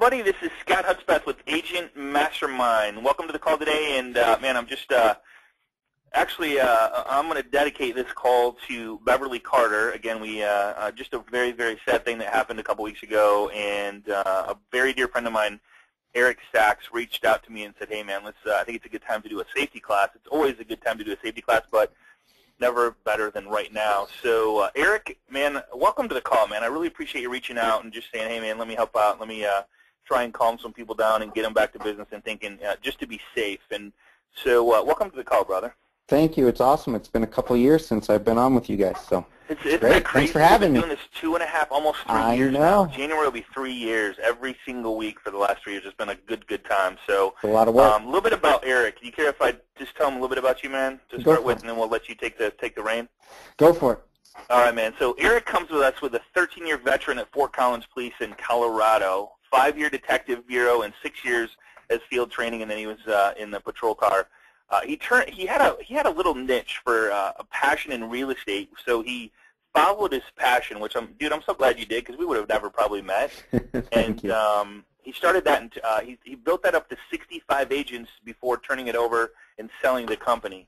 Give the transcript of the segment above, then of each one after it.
everybody. This is Scott Hudspeth with Agent Mastermind. Welcome to the call today, and man, I'm just I'm going to dedicate this call to Beverly Carter. Again, we just a very, very sad thing that happened a couple weeks ago, and a very dear friend of mine, Eric Sachs, reached out to me and said, "Hey, man, let's. I think it's a good time to do a safety class. It's always a good time to do a safety class, but never better than right now." So, Eric, man, welcome to the call, man. I really appreciate you reaching out and just saying, "Hey, man, let me help out. Let me try and calm some people down and get them back to business and thinking just to be safe." And so, welcome to the call, brother. Thank you. It's awesome. It's been a couple of years since I've been on with you guys, so it's great. Crazy. Thanks for having me. We've been doing this 2.5, almost 3 years now. January will be 3 years. Every single week for the last 3 years, it's been a good time. So it's a lot of work. A little bit about Eric. Do you care if I just tell him a little bit about you, man, to start with, and then we'll let you take the reign? Go for it. All right, man. So Eric comes with us with a 13-year veteran at Fort Collins Police in Colorado, 5-year detective bureau, and 6 years as field training, and then he was in the patrol car. He had a little niche for a passion in real estate, so he followed his passion, which I'm so glad you did, because we would have never probably met. Thank you. He started that, and he built that up to 65 agents before turning it over and selling the company.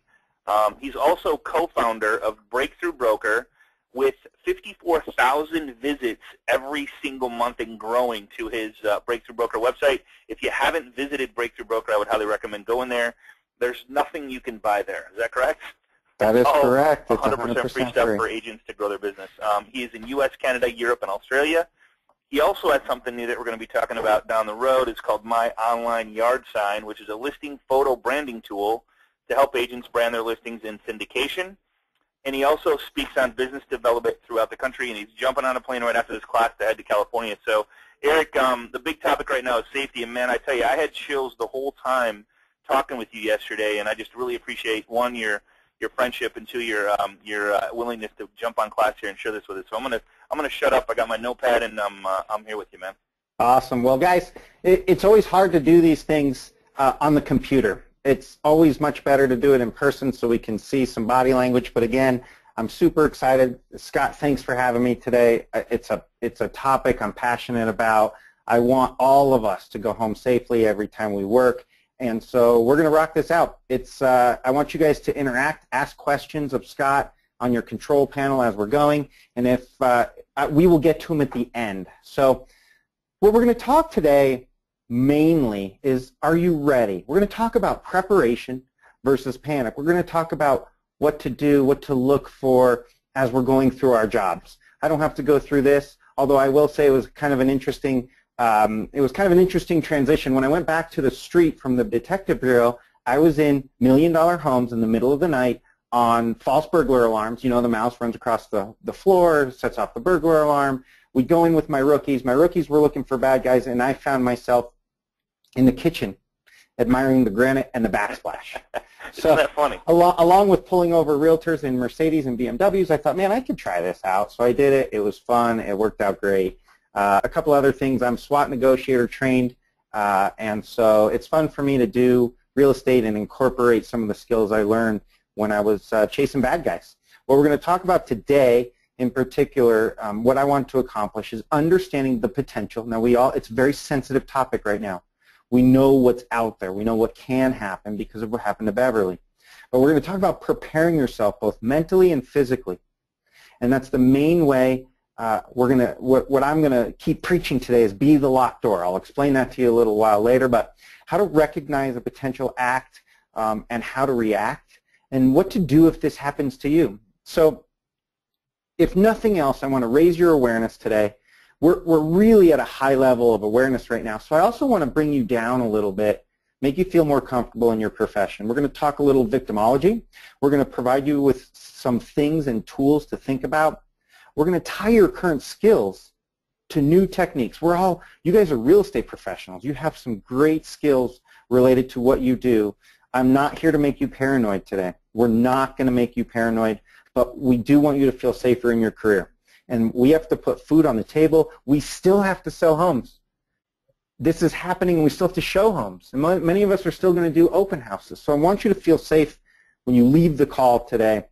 He's also co-founder of Breakthrough Broker, with 54,000 visits every single month and growing to his Breakthrough Broker website. If you haven't visited Breakthrough Broker, I would highly recommend going there. There's nothing you can buy there. Is that correct? That is correct. It's 100% free stuff for agents to grow their business. He is in U.S., Canada, Europe, and Australia. He also has something new that we're going to be talking about down the road. It's called My Online Yard Sign, which is a listing photo branding tool to help agents brand their listings in syndication. And he also speaks on business development throughout the country, and he's jumping on a plane right after this class to head to California. So, Eric, the big topic right now is safety. And, man, I tell you, I had chills the whole time talking with you yesterday, and I just really appreciate, one, your friendship, and two, your willingness to jump on class here and share this with us. So I'm gonna shut up. I got my notepad, and I'm here with you, man. Awesome. Well, guys, it's always hard to do these things on the computer. It's always much better to do it in person so we can see some body language. But again, I'm super excited. Scott, thanks for having me today. It's a topic I'm passionate about. I want all of us to go home safely every time we work. And so we're going to rock this out. I want you guys to interact, ask questions of Scott on your control panel as we're going, and if we will get to them at the end. So what we're going to talk today mainly is, are you ready? We're going to talk about preparation versus panic. We're going to talk about what to do, what to look for as we're going through our jobs. I don't have to go through this, although I will say it was kind of an interesting transition. When I went back to the street from the detective bureau, I was in million-dollar homes in the middle of the night on false burglar alarms. You know, the mouse runs across the floor, sets off the burglar alarm. We'd go in with my rookies. My rookies were looking for bad guys, and I found myself in the kitchen admiring the granite and the backsplash. Isn't that funny? Along with pulling over realtors in Mercedes and BMWs, I thought, man, I could try this out. So I did it. It was fun. It worked out great. A couple other things, I'm SWAT negotiator trained, and so it's fun for me to do real estate and incorporate some of the skills I learned when I was chasing bad guys. What we're going to talk about today in particular, what I want to accomplish is understanding the potential. Now, it's a very sensitive topic right now. We know what's out there. We know what can happen because of what happened to Beverly. But we're going to talk about preparing yourself both mentally and physically, and that's the main way. What I'm going to keep preaching today is be the locked door. I'll explain that to you a little while later, but how to recognize a potential act and how to react and what to do if this happens to you. So if nothing else, I want to raise your awareness today. We're really at a high level of awareness right now, so I also want to bring you down a little bit, make you feel more comfortable in your profession. We're going to talk a little victimology. We're going to provide you with some things and tools to think about. We're going to tie your current skills to new techniques. You guys are real estate professionals. You have some great skills related to what you do. I'm not here to make you paranoid today. We're not going to make you paranoid, but we do want you to feel safer in your career. And we have to put food on the table. We still have to sell homes. This is happening, and we still have to show homes. And many of us are still going to do open houses. So I want you to feel safe when you leave the call today.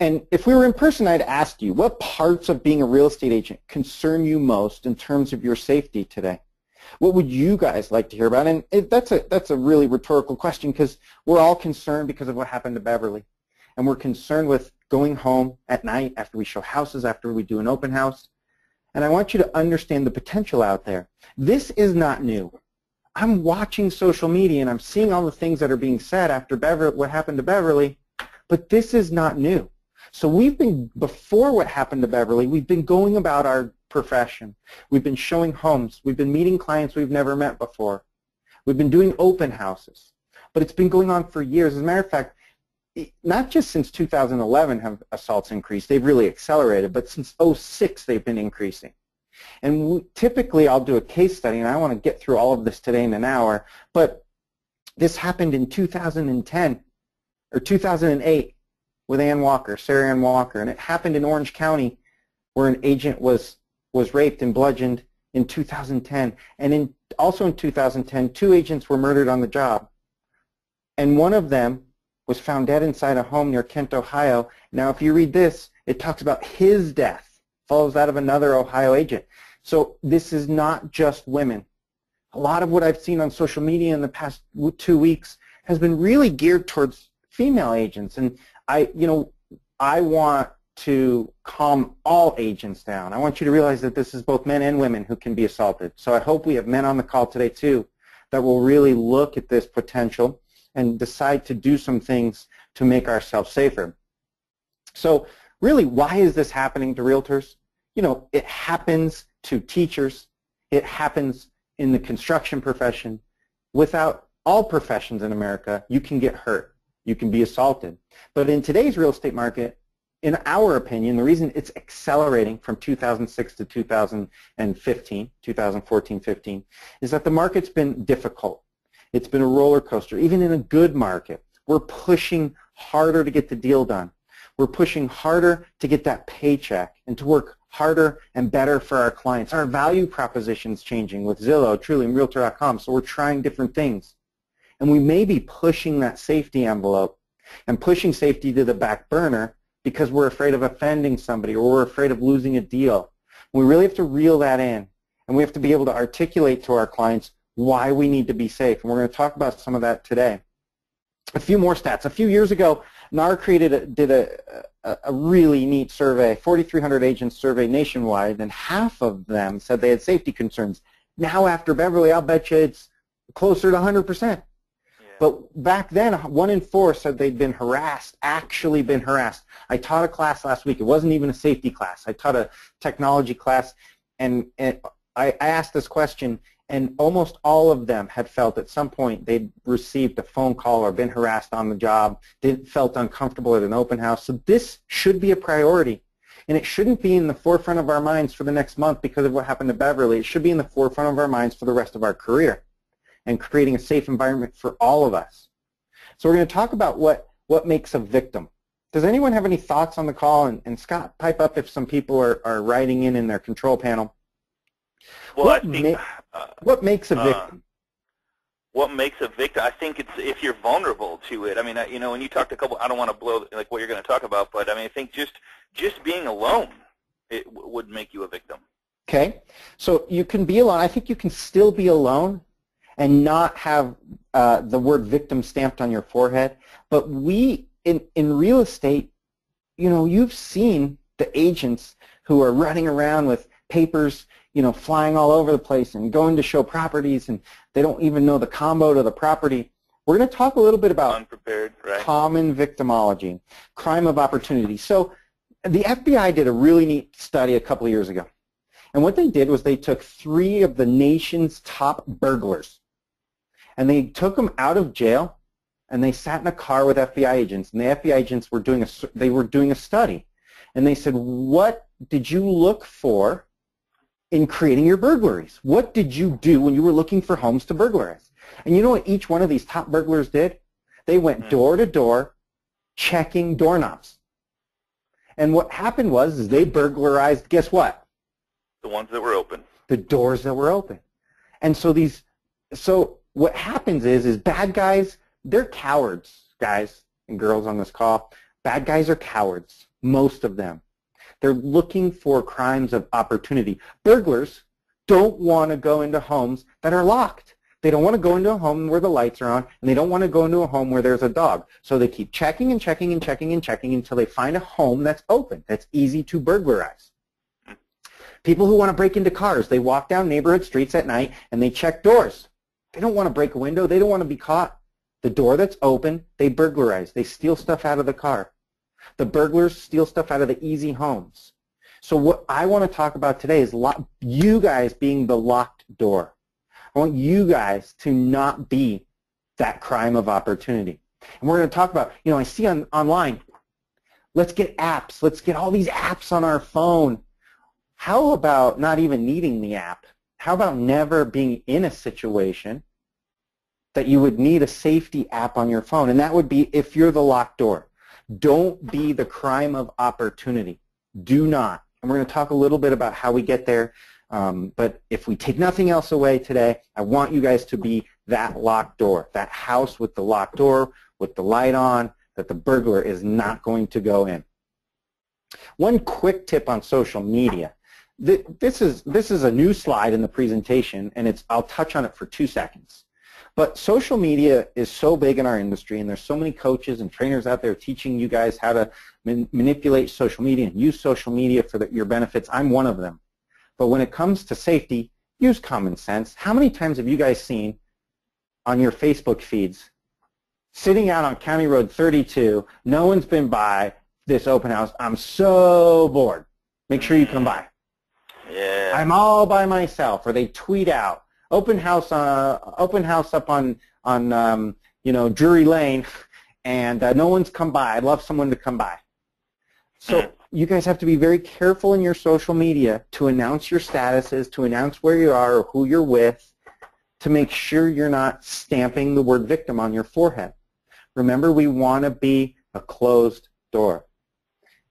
And if we were in person, I'd ask you, what parts of being a real estate agent concern you most in terms of your safety today? What would you guys like to hear about? And that's a really rhetorical question because we're all concerned because of what happened to Beverly. And we're concerned with going home at night after we show houses, after we do an open house. And I want you to understand the potential out there. This is not new. I'm watching social media and I'm seeing all the things that are being said after what happened to Beverly, but this is not new. So before what happened to Beverly, we've been going about our profession. We've been showing homes. We've been meeting clients we've never met before. We've been doing open houses. But it's been going on for years. As a matter of fact, not just since 2011 have assaults increased. They've really accelerated. But since '06, they've been increasing. And typically, I'll do a case study, and I want to get through all of this today in an hour. But this happened in 2010 or 2008 with Sarah Ann Walker. And it happened in Orange County where an agent was raped and bludgeoned in 2010. And also in 2010, 2 agents were murdered on the job. And one of them was found dead inside a home near Kent, Ohio. Now, if you read this, it talks about his death, follows that of another Ohio agent. So this is not just women. A lot of what I've seen on social media in the past 2 weeks has been really geared towards female agents. And I want to calm all agents down. I want you to realize that this is both men and women who can be assaulted. So I hope we have men on the call today too that will really look at this potential and decide to do some things to make ourselves safer. So really, why is this happening to realtors? It happens to teachers. It happens in the construction profession. Without all professions in America, you can get hurt. You can be assaulted. But in today's real estate market, in our opinion, the reason it's accelerating from 2006 to 2014-15, is that the market's been difficult. It's been a roller coaster. Even in a good market, we're pushing harder to get the deal done. We're pushing harder to get that paycheck and to work harder and better for our clients. Our value proposition's changing with Zillow, Truly, and Realtor.com, so we're trying different things. And we may be pushing that safety envelope and pushing safety to the back burner because we're afraid of offending somebody or we're afraid of losing a deal. We really have to reel that in, and we have to be able to articulate to our clients why we need to be safe. And we're going to talk about some of that today. A few more stats. A few years ago, NAR did a really neat survey, 4,300 agents survey nationwide, and half of them said they had safety concerns. Now after Beverly, I'll bet you it's closer to 100%. But back then, 1 in 4 said they'd been harassed, actually been harassed. I taught a class last week. It wasn't even a safety class. I taught a technology class, and I asked this question, and almost all of them had felt at some point they'd received a phone call or been harassed on the job. They felt uncomfortable at an open house. So this should be a priority. And it shouldn't be in the forefront of our minds for the next month because of what happened to Beverly. It should be in the forefront of our minds for the rest of our career and creating a safe environment for all of us. So we're going to talk about what makes a victim. Does anyone have any thoughts on the call? And Scott, pipe up if some people are writing in their control panel. Well, what makes a victim? What makes a victim? I think it's if you're vulnerable to it. I mean, when you talked a couple, I don't want to blow like what you're going to talk about, but I mean, I think just being alone would make you a victim. Okay, so you can be alone. I think you can still be alone and not have the word victim stamped on your forehead. But we in real estate, you've seen the agents who are running around with papers, flying all over the place and going to show properties, and they don't even know the combo to the property. We're going to talk a little bit about unprepared, right? Common victimology, crime of opportunity. So the FBI did a really neat study a couple of years ago. And what they did was they took 3 of the nation's top burglars, and they took them out of jail, and they sat in a car with FBI agents, and the FBI agents were doing a study. And they said, what did you look for in creating your burglaries? What did you do when you were looking for homes to burglarize? And you know what each one of these top burglars did? They went door to door checking doorknobs. And what happened was they burglarized, guess what? The ones that were open. The doors that were open. And so what happens is bad guys, they're cowards, guys and girls on this call. Bad guys are cowards, most of them. They're looking for crimes of opportunity. Burglars, don't want to go into homes that are locked. They don't want to go into a home where the lights are on, and they don't want to go into a home where there's a dog. So they keep checking and checking and checking and checking until they find a home that's open, that's easy to burglarize. People who want to break into cars, they walk down neighborhood streets at night and they check doors. They don't want to break a window. They don't want to be caught. The door that's open, they burglarize. They steal stuff out of the car. The burglars steal stuff out of the easy homes. So what I want to talk about today is you guys being the locked door. I want you guys to not be that crime of opportunity. And we're going to talk about, I see online, let's get apps. Let's get all these apps on our phone. How about not even needing the app? How about never being in a situation that you would need a safety app on your phone? And that would be if you're the locked door. Don't be the crime of opportunity. Do not. And we're going to talk a little bit about how we get there. But if we take nothing else away today, I want you guys to be that locked door, that house with the locked door, with the light on, that the burglar is not going to go in. One quick tip on social media. This is a new slide in the presentation, and I'll touch on it for 2 seconds. But social media is so big in our industry, and there's so many coaches and trainers out there teaching you guys how to manipulate social media and use social media for your benefits. I'm one of them. But when it comes to safety, use common sense. How many times have you guys seen on your Facebook feeds, sitting out on County Road 32, no one's been by this open house, I'm so bored, make sure you come by. Yeah. I'm all by myself. Or they tweet out, open house up on Drury Lane, and no one's come by. I'd love someone to come by. So you guys have to be very careful in your social media to announce your statuses, to announce where you are or who you're with, to make sure you're not stamping the word victim on your forehead. Remember, we want to be a closed door.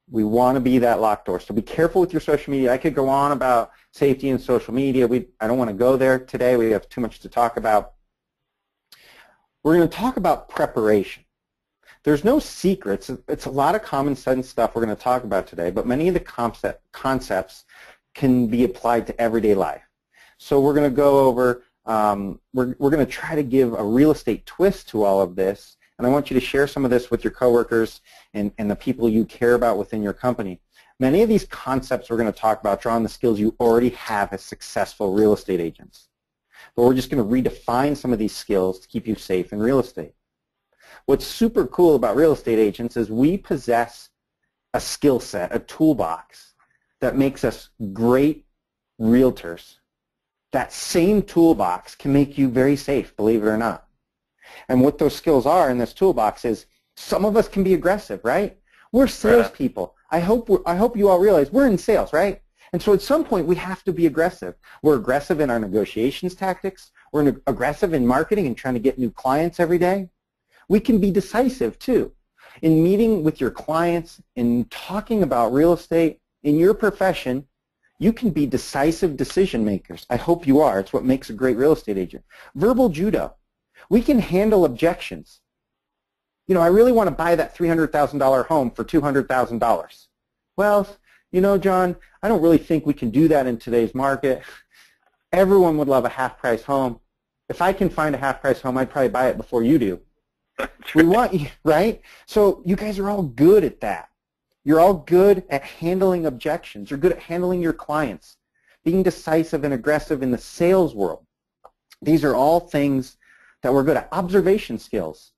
We want to be that locked door. So be careful with your social media. I could go on about safety and social media. I don't want to go there today. We have too much to talk about. We're going to talk about preparation. There's no secrets. It's a lot of common sense stuff we're going to talk about today, but many of the concepts can be applied to everyday life. So we're going to go over, we're going to try to give a real estate twist to all of this. And I want you to share some of this with your coworkers and the people you care about within your company. Many of these concepts we're going to talk about draw on the skills you already have as successful real estate agents. But we're just going to redefine some of these skills to keep you safe in real estate. What's super cool about real estate agents is we possess a skill set, a toolbox that makes us great realtors. That same toolbox can make you very safe, believe it or not. And what those skills are in this toolbox is some of us can be aggressive, right? We're salespeople. I hope you all realize we're in sales, right? And so at some point we have to be aggressive. We're aggressive in our negotiations tactics. We're aggressive in marketing and trying to get new clients every day. We can be decisive too. In meeting with your clients, in talking about real estate, in your profession, you can be decisive decision makers. I hope you are. It's what makes a great real estate agent. Verbal judo. We can handle objections. I really want to buy that $300,000 home for $200,000. Well, John, I don't really think we can do that in today's market. Everyone would love a half-price home. If I can find a half-price home, I'd probably buy it before you do. We want you, right? So you guys are all good at that. You're all good at handling objections. You're good at handling your clients, being decisive and aggressive in the sales world. These are all things that we're good at. Observation skills.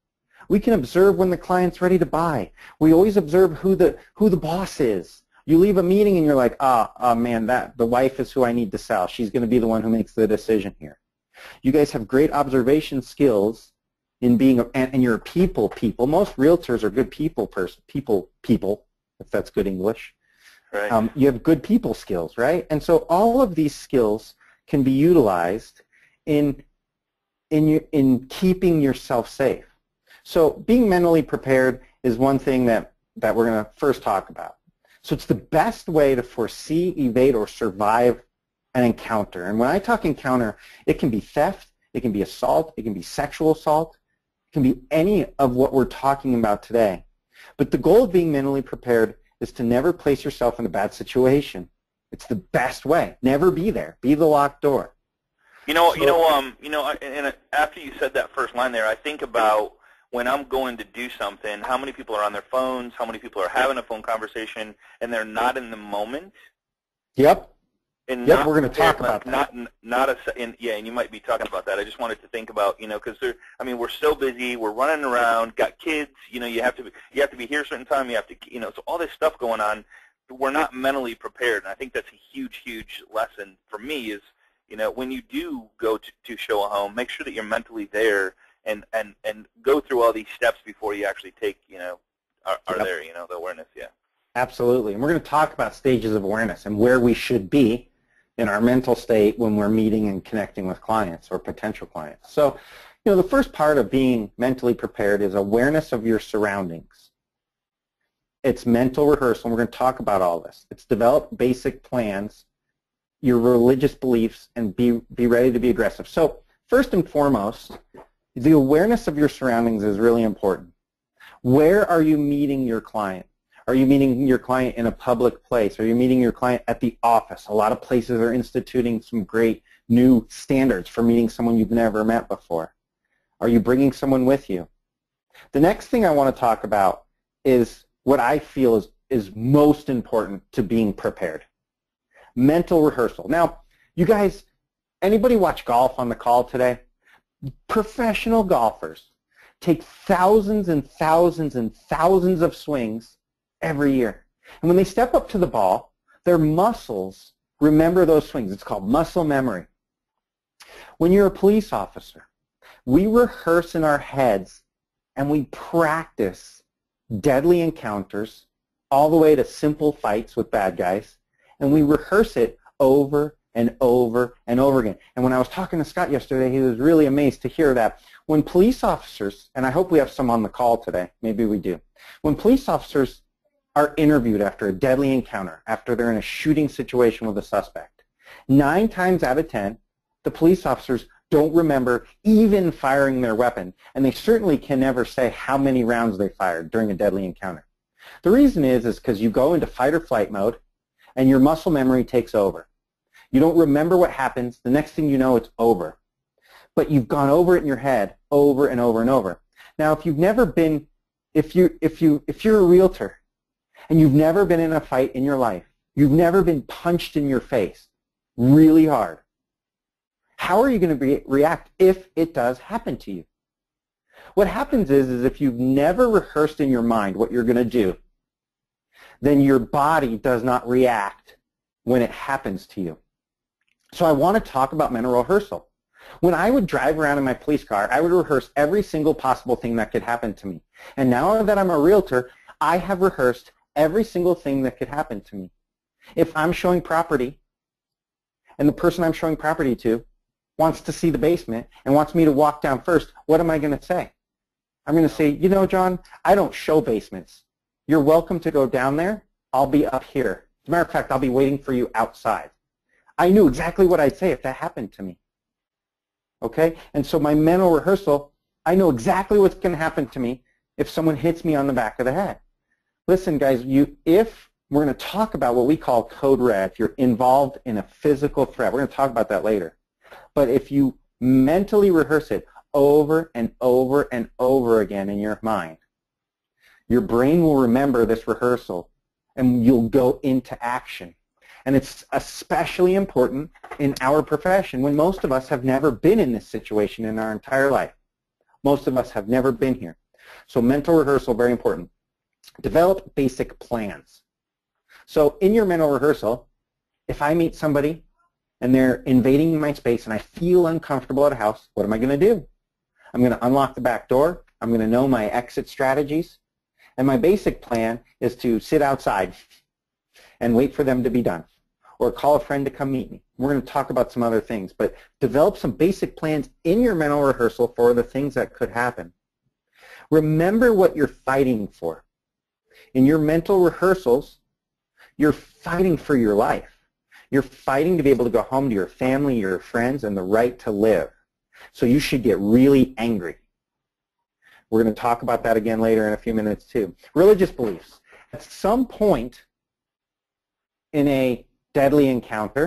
We can observe when the client's ready to buy. We always observe who the boss is. You leave a meeting and you're like, oh man, the wife is who I need to sell. She's going to be the one who makes the decision here. You guys have great observation skills in being, and you're people. Most realtors are good people, if that's good English. Right. You have good people skills, right? And so all of these skills can be utilized in keeping yourself safe. So being mentally prepared is one thing that we're going to first talk about. So it's the best way to foresee, evade, or survive an encounter. And when I talk encounter, it can be theft, it can be assault, it can be sexual assault, it can be any of what we're talking about today. But the goal of being mentally prepared is to never place yourself in a bad situation. It's the best way. Never be there. Be the locked door. And after you said that first line there, I think about when I'm going to do something, how many people are on their phones, how many people are having a phone conversation, and they're not in the moment. Yep. And yep, we're going to talk about that. And you might be talking about that. I just wanted to think about, because we're so busy, we're running around, got kids, you have to be here a certain time, you have to, so all this stuff going on, we're not mentally prepared. And I think that's a huge, huge lesson for me is, when you do go to show a home, make sure that you're mentally there and go through all these steps before you actually take, are yep. there, the awareness, yeah. Absolutely. And we're going to talk about stages of awareness and where we should be in our mental state when we're meeting and connecting with clients or potential clients. So, the first part of being mentally prepared is awareness of your surroundings. It's mental rehearsal. We're going to talk about all this. It's develop basic plans, your religious beliefs, and be ready to be aggressive. So, first and foremost, the awareness of your surroundings is really important. Where are you meeting your client? Are you meeting your client in a public place? Are you meeting your client at the office? A lot of places are instituting some great new standards for meeting someone you've never met before. Are you bringing someone with you? The next thing I want to talk about is what I feel is most important to being prepared. Mental rehearsal. Now, you guys, anybody watch golf on the call today? Professional golfers take thousands and thousands and thousands of swings every year. And when they step up to the ball, their muscles remember those swings. It's called muscle memory. When you're a police officer, we rehearse in our heads and we practice deadly encounters all the way to simple fights with bad guys, and we rehearse it over and over and over again. And when I was talking to Scott yesterday, he was really amazed to hear that when police officers, and I hope we have some on the call today, maybe we do, when police officers are interviewed after a deadly encounter, after they're in a shooting situation with a suspect, 9 times out of 10, the police officers don't remember even firing their weapon, and they certainly can never say how many rounds they fired during a deadly encounter. The reason is because you go into fight or flight mode, and your muscle memory takes over. You don't remember what happens. The next thing you know, it's over. But you've gone over it in your head over and over and over. Now, if you've never been, if you're a realtor, and you've never been in a fight in your life, you've never been punched in your face really hard, how are you going to react if it does happen to you? What happens is if you've never rehearsed in your mind what you're going to do, then your body does not react when it happens to you. So I want to talk about mental rehearsal. When I would drive around in my police car, I would rehearse every single possible thing that could happen to me. And now that I'm a realtor, I have rehearsed every single thing that could happen to me. If I'm showing property and the person I'm showing property to wants to see the basement and wants me to walk down first, what am I going to say? I'm going to say, John, I don't show basements. You're welcome to go down there. I'll be up here. As a matter of fact, I'll be waiting for you outside. I knew exactly what I'd say if that happened to me. Okay? And so my mental rehearsal, I know exactly what's going to happen to me if someone hits me on the back of the head. Listen, guys, if we're going to talk about what we call code red, if you're involved in a physical threat, we're going to talk about that later. But if you mentally rehearse it over and over and over again in your mind, your brain will remember this rehearsal and you'll go into action. And it's especially important in our profession when most of us have never been in this situation in our entire life. Most of us have never been here. So mental rehearsal, very important. Develop basic plans. So in your mental rehearsal, if I meet somebody and they're invading my space and I feel uncomfortable at a house, what am I going to do? I'm going to unlock the back door. I'm going to know my exit strategies. And my basic plan is to sit outside and wait for them to be done, or call a friend to come meet me. We're going to talk about some other things, but develop some basic plans in your mental rehearsal for the things that could happen. Remember what you're fighting for. In your mental rehearsals, you're fighting for your life. You're fighting to be able to go home to your family, your friends, and the right to live. So you should get really angry. We're going to talk about that again later in a few minutes too. Religious beliefs. At some point in a deadly encounter,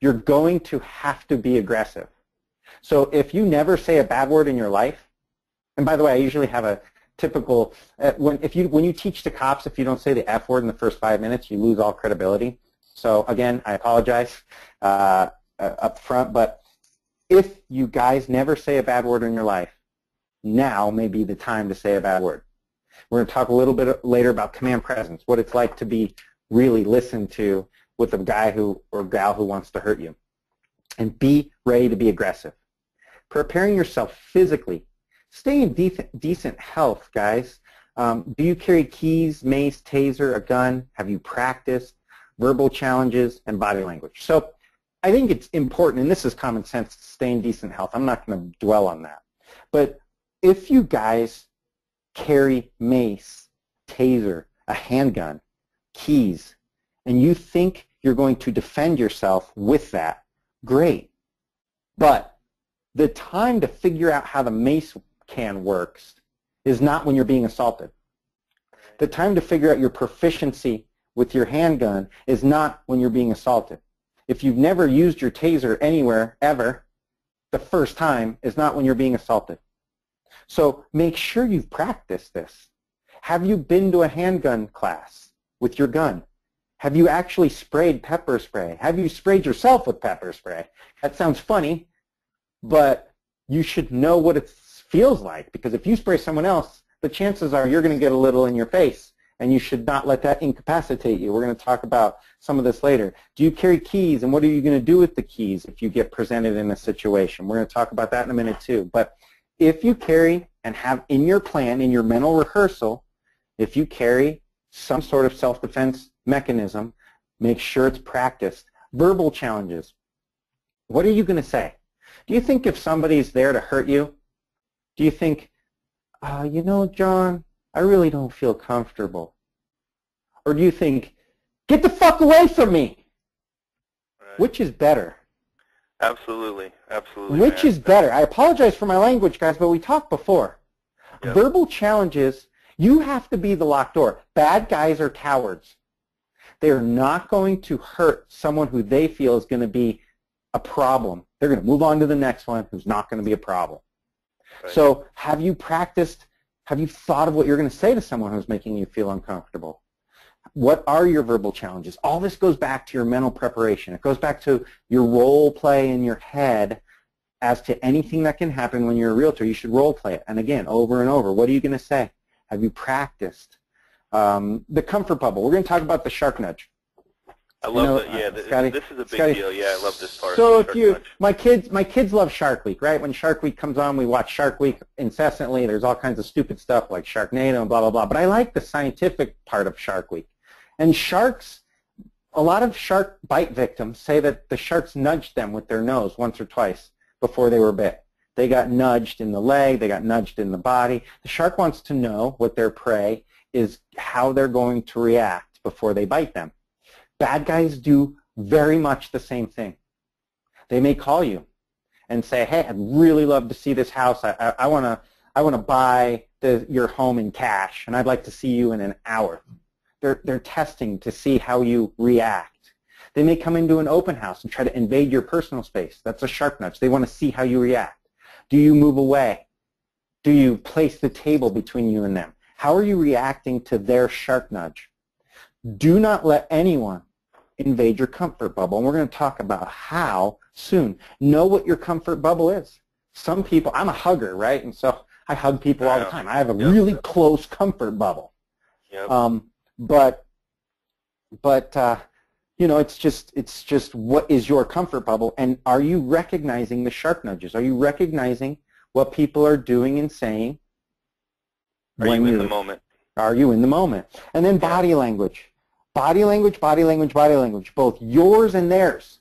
you're going to have to be aggressive. So if you never say a bad word in your life, and by the way, I usually have a typical, when you teach to cops, if you don't say the F word in the first 5 minutes, you lose all credibility. So again, I apologize up front, but if you guys never say a bad word in your life, now may be the time to say a bad word. We're going to talk a little bit later about command presence, what it's like to be really listened to with a guy or gal who wants to hurt you. And be ready to be aggressive. Preparing yourself physically. Stay in decent health, guys. Do you carry keys, mace, taser, a gun? Have you practiced? Verbal challenges and body language. So I think it's important, and this is common sense, to stay in decent health. I'm not going to dwell on that. But if you guys carry mace, taser, a handgun, keys, and you think you're going to defend yourself with that, great. But the time to figure out how the mace can works is not when you're being assaulted. The time to figure out your proficiency with your handgun is not when you're being assaulted. If you've never used your taser anywhere, ever, the first time is not when you're being assaulted. So make sure you've practiced this. Have you been to a handgun class with your gun? Have you actually sprayed pepper spray? Have you sprayed yourself with pepper spray? That sounds funny, but you should know what it feels like, because if you spray someone else, the chances are you're going to get a little in your face, and you should not let that incapacitate you. We're going to talk about some of this later. Do you carry keys, and what are you going to do with the keys if you get presented in a situation? We're going to talk about that in a minute too. But if you carry and have in your plan, in your mental rehearsal, if you carry some sort of self-defense mechanism, make sure it's practiced. Verbal challenges. What are you going to say? Do you think if somebody's there to hurt you, do you think, you know, John, I really don't feel comfortable? Or do you think, get the fuck away from me? Right. Which is better? Absolutely. Absolutely. Which is better? I apologize for my language, guys, but we talked before. Yep. Verbal challenges, you have to be the locked door. Bad guys are cowards. They are not going to hurt someone who they feel is going to be a problem. They're going to move on to the next one who's not going to be a problem. Right. So have you practiced, have you thought of what you're going to say to someone who's making you feel uncomfortable? What are your verbal challenges? All this goes back to your mental preparation. It goes back to your role play in your head as to anything that can happen when you're a realtor. You should role play it. And again, over and over. What are you going to say? Have you practiced? The comfort bubble. We're going to talk about the shark nudge. I love that. Yeah, Scotty, this is a big Scotty, deal. Yeah, I love this part. So if you, my kids love Shark Week, right? When Shark Week comes on, we watch Shark Week incessantly. There's all kinds of stupid stuff like Sharknado and blah, blah, blah. But I like the scientific part of Shark Week. And sharks, a lot of shark bite victims say that the sharks nudged them with their nose once or twice before they were bit. They got nudged in the leg. They got nudged in the body. The shark wants to know what their prey is, how they're going to react before they bite them. Bad guys do very much the same thing. They may call you and say, hey, I'd really love to see this house. I want to buy your home in cash, and I'd like to see you in an hour. They're testing to see how you react. They may come into an open house and try to invade your personal space. That's a shark nudge. They want to see how you react. Do you move away? Do you place the table between you and them? How are you reacting to their shark nudge? Do not let anyone invade your comfort bubble. And we're going to talk about how soon. Know what your comfort bubble is. Some people, I'm a hugger, right? And so I hug people all the time. I have a really close comfort bubble. Yep. But you know, it's just what is your comfort bubble, and are you recognizing the shark nudges? Are you recognizing what people are doing and saying? Are you in the moment? Are you in the moment? And then body language. Body language, body language, body language, both yours and theirs.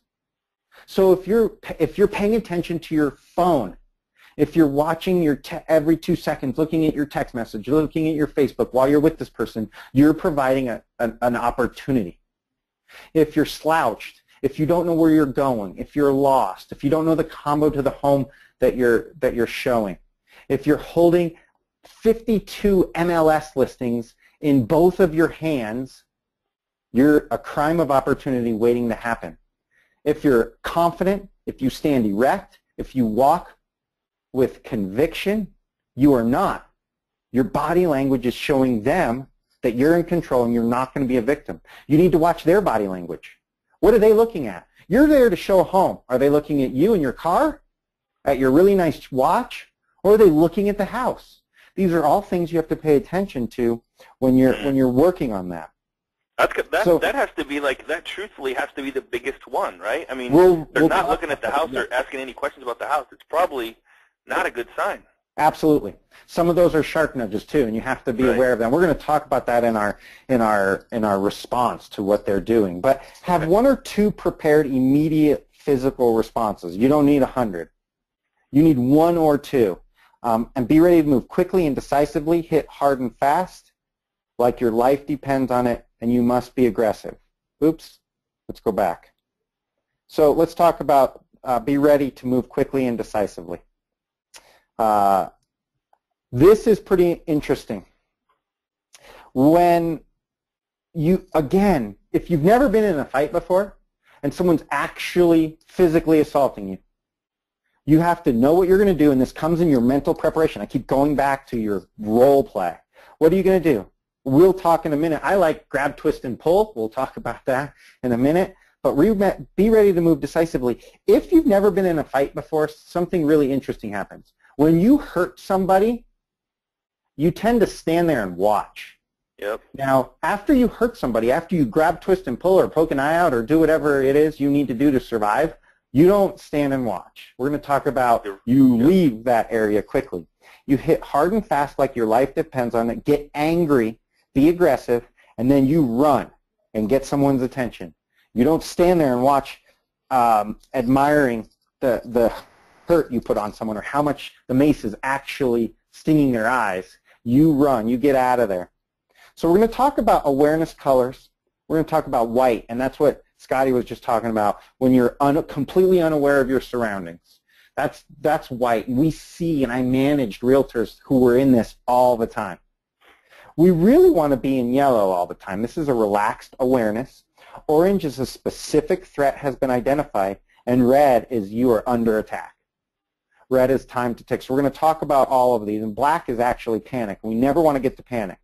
So if you're paying attention to your phone, if you're watching your every 2 seconds, looking at your text message, looking at your Facebook while you're with this person, you're providing an opportunity. If you're slouched, if you don't know where you're going, if you're lost, if you don't know the combo to the home that you're showing, if you're holding 52 MLS listings in both of your hands, You're a crime of opportunity waiting to happen. If you're confident, if you stand erect, if you walk with conviction, you are not. Your body language is showing them that you're in control and you're not going to be a victim. You need to watch their body language. What are they looking at? You're there to show a home. Are they looking at you in your car, at your really nice watch, or are they looking at the house? These are all things you have to pay attention to when you're working on that. That has to be that. Truthfully, has to be the biggest one, right? I mean, they're not looking at the house or asking any questions about the house. It's probably not a good sign. Absolutely. Some of those are shark nudges too, and you have to be aware of them. We're going to talk about that in our response to what they're doing. But have one or two prepared immediate physical responses. You don't need 100. You need one or two. And be ready to move quickly and decisively, hit hard and fast, like your life depends on it, and you must be aggressive. Oops. Let's go back. So let's talk about be ready to move quickly and decisively. This is pretty interesting. When you, again, if you've never been in a fight before and someone's actually physically assaulting you, you have to know what you're going to do, and this comes in your mental preparation. I keep going back to your role play. What are you going to do? We'll talk in a minute. I like grab, twist, and pull. We'll talk about that in a minute. But be ready to move decisively. If you've never been in a fight before, something really interesting happens. When you hurt somebody, you tend to stand there and watch. Yep. Now, after you hurt somebody, after you grab, twist, and pull or poke an eye out or do whatever it is you need to do to survive, you don't stand and watch. We're going to talk about you leave that area quickly. You hit hard and fast like your life depends on it. Get angry, be aggressive, and then you run and get someone's attention. You don't stand there and watch admiring the hurt you put on someone or how much the mace is actually stinging their eyes. You run. You get out of there. So we're going to talk about awareness colors. We're going to talk about white, and that's what Scotty was just talking about when you're completely unaware of your surroundings. That's white. We see, and I managed realtors who were in this all the time. We really want to be in yellow all the time. This is a relaxed awareness. Orange is a specific threat has been identified, and red is you are under attack. Red is time to tick. So we're going to talk about all of these, and black is actually panic. We never want to get to panic.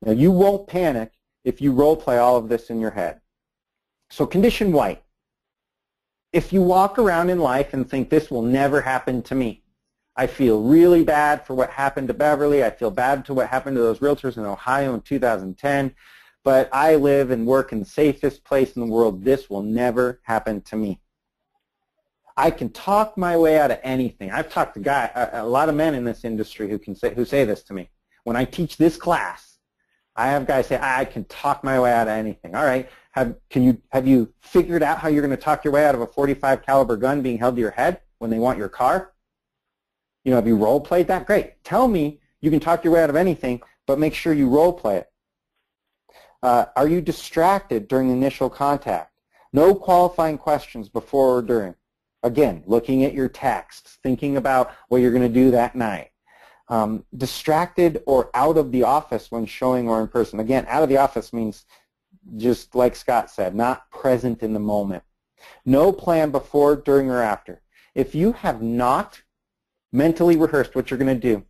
Now, you won't panic if you role play all of this in your head. So condition white. If you walk around in life and think this will never happen to me, I feel really bad for what happened to Beverly. I feel bad to what happened to those realtors in Ohio in 2010. But I live and work in the safest place in the world. This will never happen to me. I can talk my way out of anything. I've talked to a lot of men in this industry who say this to me. When I teach this class, I have guys say, I can talk my way out of anything. All right, have you figured out how you're going to talk your way out of a .45 caliber gun being held to your head when they want your car? You know, have you role played that? Great. Tell me you can talk your way out of anything, but make sure you role play it. Are you distracted during initial contact? No qualifying questions before or during. Again, looking at your texts, thinking about what you're going to do that night. Distracted or out of the office when showing or in person. Again, out of the office means, just like Scott said, not present in the moment. No plan before, during, or after. If you have not mentally rehearsed what you're going to do,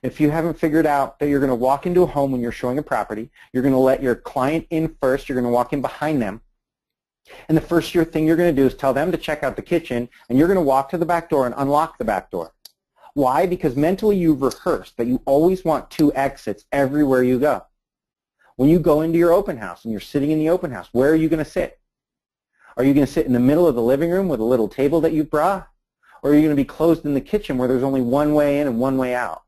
if you haven't figured out that you're going to walk into a home when you're showing a property, you're going to let your client in first, you're going to walk in behind them, and the first thing you're going to do is tell them to check out the kitchen, and you're going to walk to the back door and unlock the back door. Why? Because mentally you've rehearsed that you always want 2 exits everywhere you go. When you go into your open house and you're sitting in the open house, where are you going to sit? Are you going to sit in the middle of the living room with a little table that you brought? Or are you going to be closed in the kitchen where there's only one way in and one way out?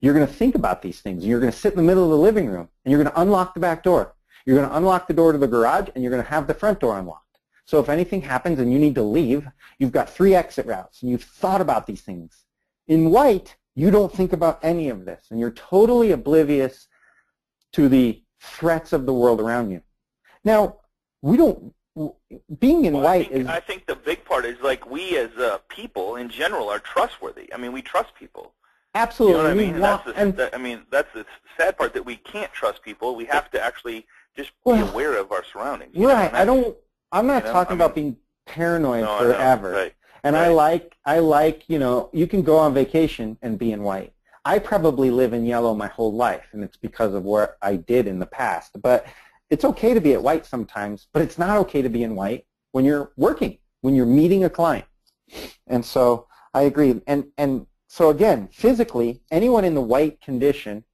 You're going to think about these things. You're going to sit in the middle of the living room, and you're going to unlock the back door. You're going to unlock the door to the garage, and you're going to have the front door unlocked. So if anything happens and you need to leave, you've got 3 exit routes, and you've thought about these things. In white, you don't think about any of this, and you're totally oblivious to the threats of the world around you. Now, being in white is... I think the big part is, like, we as people in general are trustworthy. I mean, we trust people. Absolutely. You know what I mean? That's the sad part, that we can't trust people. We have to actually just be aware of our surroundings. Right. I'm not talking about being paranoid forever. Right. And right. I like, you can go on vacation and be in white. I probably live in yellow my whole life, and it's because of what I did in the past. But it's okay to be at white sometimes, but it's not okay to be in white when you're working, when you're meeting a client. And so I agree. And so again, physically, anyone in the white condition,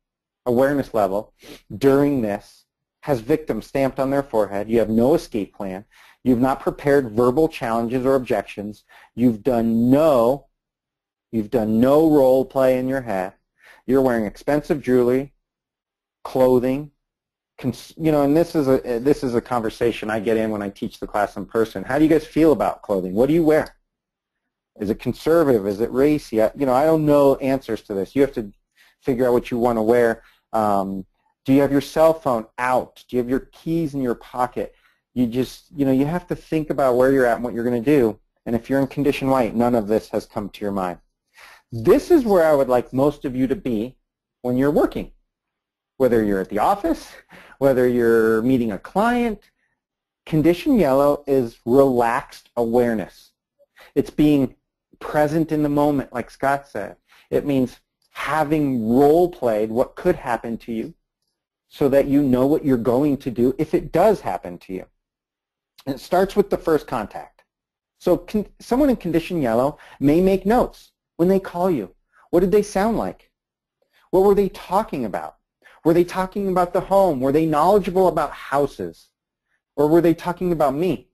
awareness level, during this has victim stamped on their forehead. You have no escape plan. You've not prepared verbal challenges or objections. You've done no role play in your head. You're wearing expensive jewelry, clothing, and this is a conversation I get in when I teach the class in person. How do you guys feel about clothing? What do you wear? Is it conservative? Is it racy? I don't know answers to this. You have to figure out what you want to wear. Do you have your cell phone out? Do you have your keys in your pocket? You just, you have to think about where you're at and what you're going to do. And if you're in condition white, none of this has come to your mind. This is where I would like most of you to be when you're working. Whether you're at the office, whether you're meeting a client, condition yellow is relaxed awareness. It's being present in the moment, like Scott said. It means having role-played what could happen to you so that you know what you're going to do if it does happen to you. And it starts with the first contact. So someone in condition yellow may make notes when they call you. What did they sound like? What were they talking about? Were they talking about the home? Were they knowledgeable about houses? Or were they talking about me?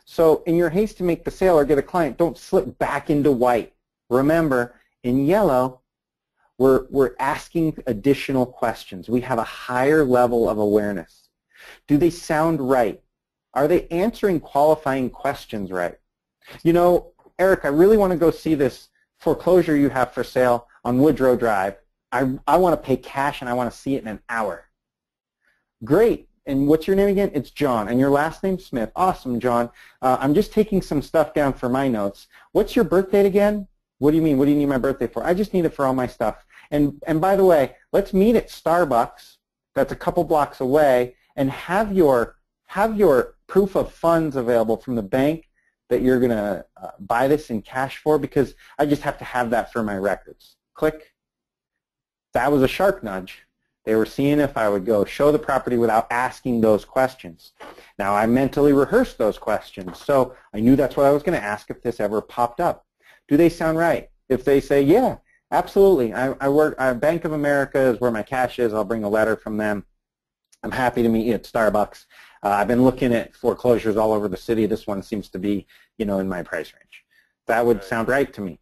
So in your haste to make the sale or get a client, don't slip back into white. Remember, in yellow, we're asking additional questions. We have a higher level of awareness. Do they sound right? Are they answering qualifying questions right? Eric, I really want to go see this foreclosure you have for sale on Woodrow Drive. I want to pay cash and I want to see it in an hour. Great. And what's your name again? It's John. And your last name, Smith. Awesome, John. I'm just taking some stuff down for my notes. What's your birth date again? What do you mean? What do you need my birthday for? I just need it for all my stuff. And by the way, let's meet at Starbucks. That's a couple blocks away, and have your proof of funds available from the bank that you're going to buy this in cash for, because I just have to have that for my records. Click. That was a shark nudge. They were seeing if I would go show the property without asking those questions. Now, I mentally rehearsed those questions, so I knew that's what I was going to ask if this ever popped up. Do they sound right? If they say, yeah, absolutely. I work, Bank of America is where my cash is. I'll bring a letter from them. I'm happy to meet you at Starbucks. I've been looking at foreclosures all over the city. This one seems to be, in my price range. That would sound right to me.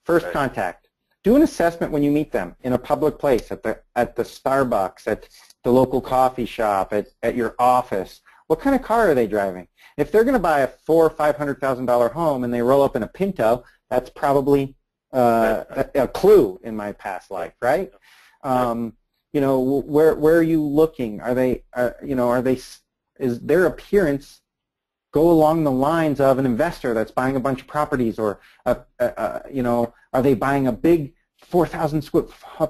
First contact. Do an assessment when you meet them in a public place, at the Starbucks, at the local coffee shop, at your office. What kind of car are they driving? If they're going to buy a $400,000 or $500,000 home and they roll up in a Pinto, that's probably a clue in my past life, right? Where are you looking? Is their appearance go along the lines of an investor that's buying a bunch of properties, or are they buying a big 4,000 square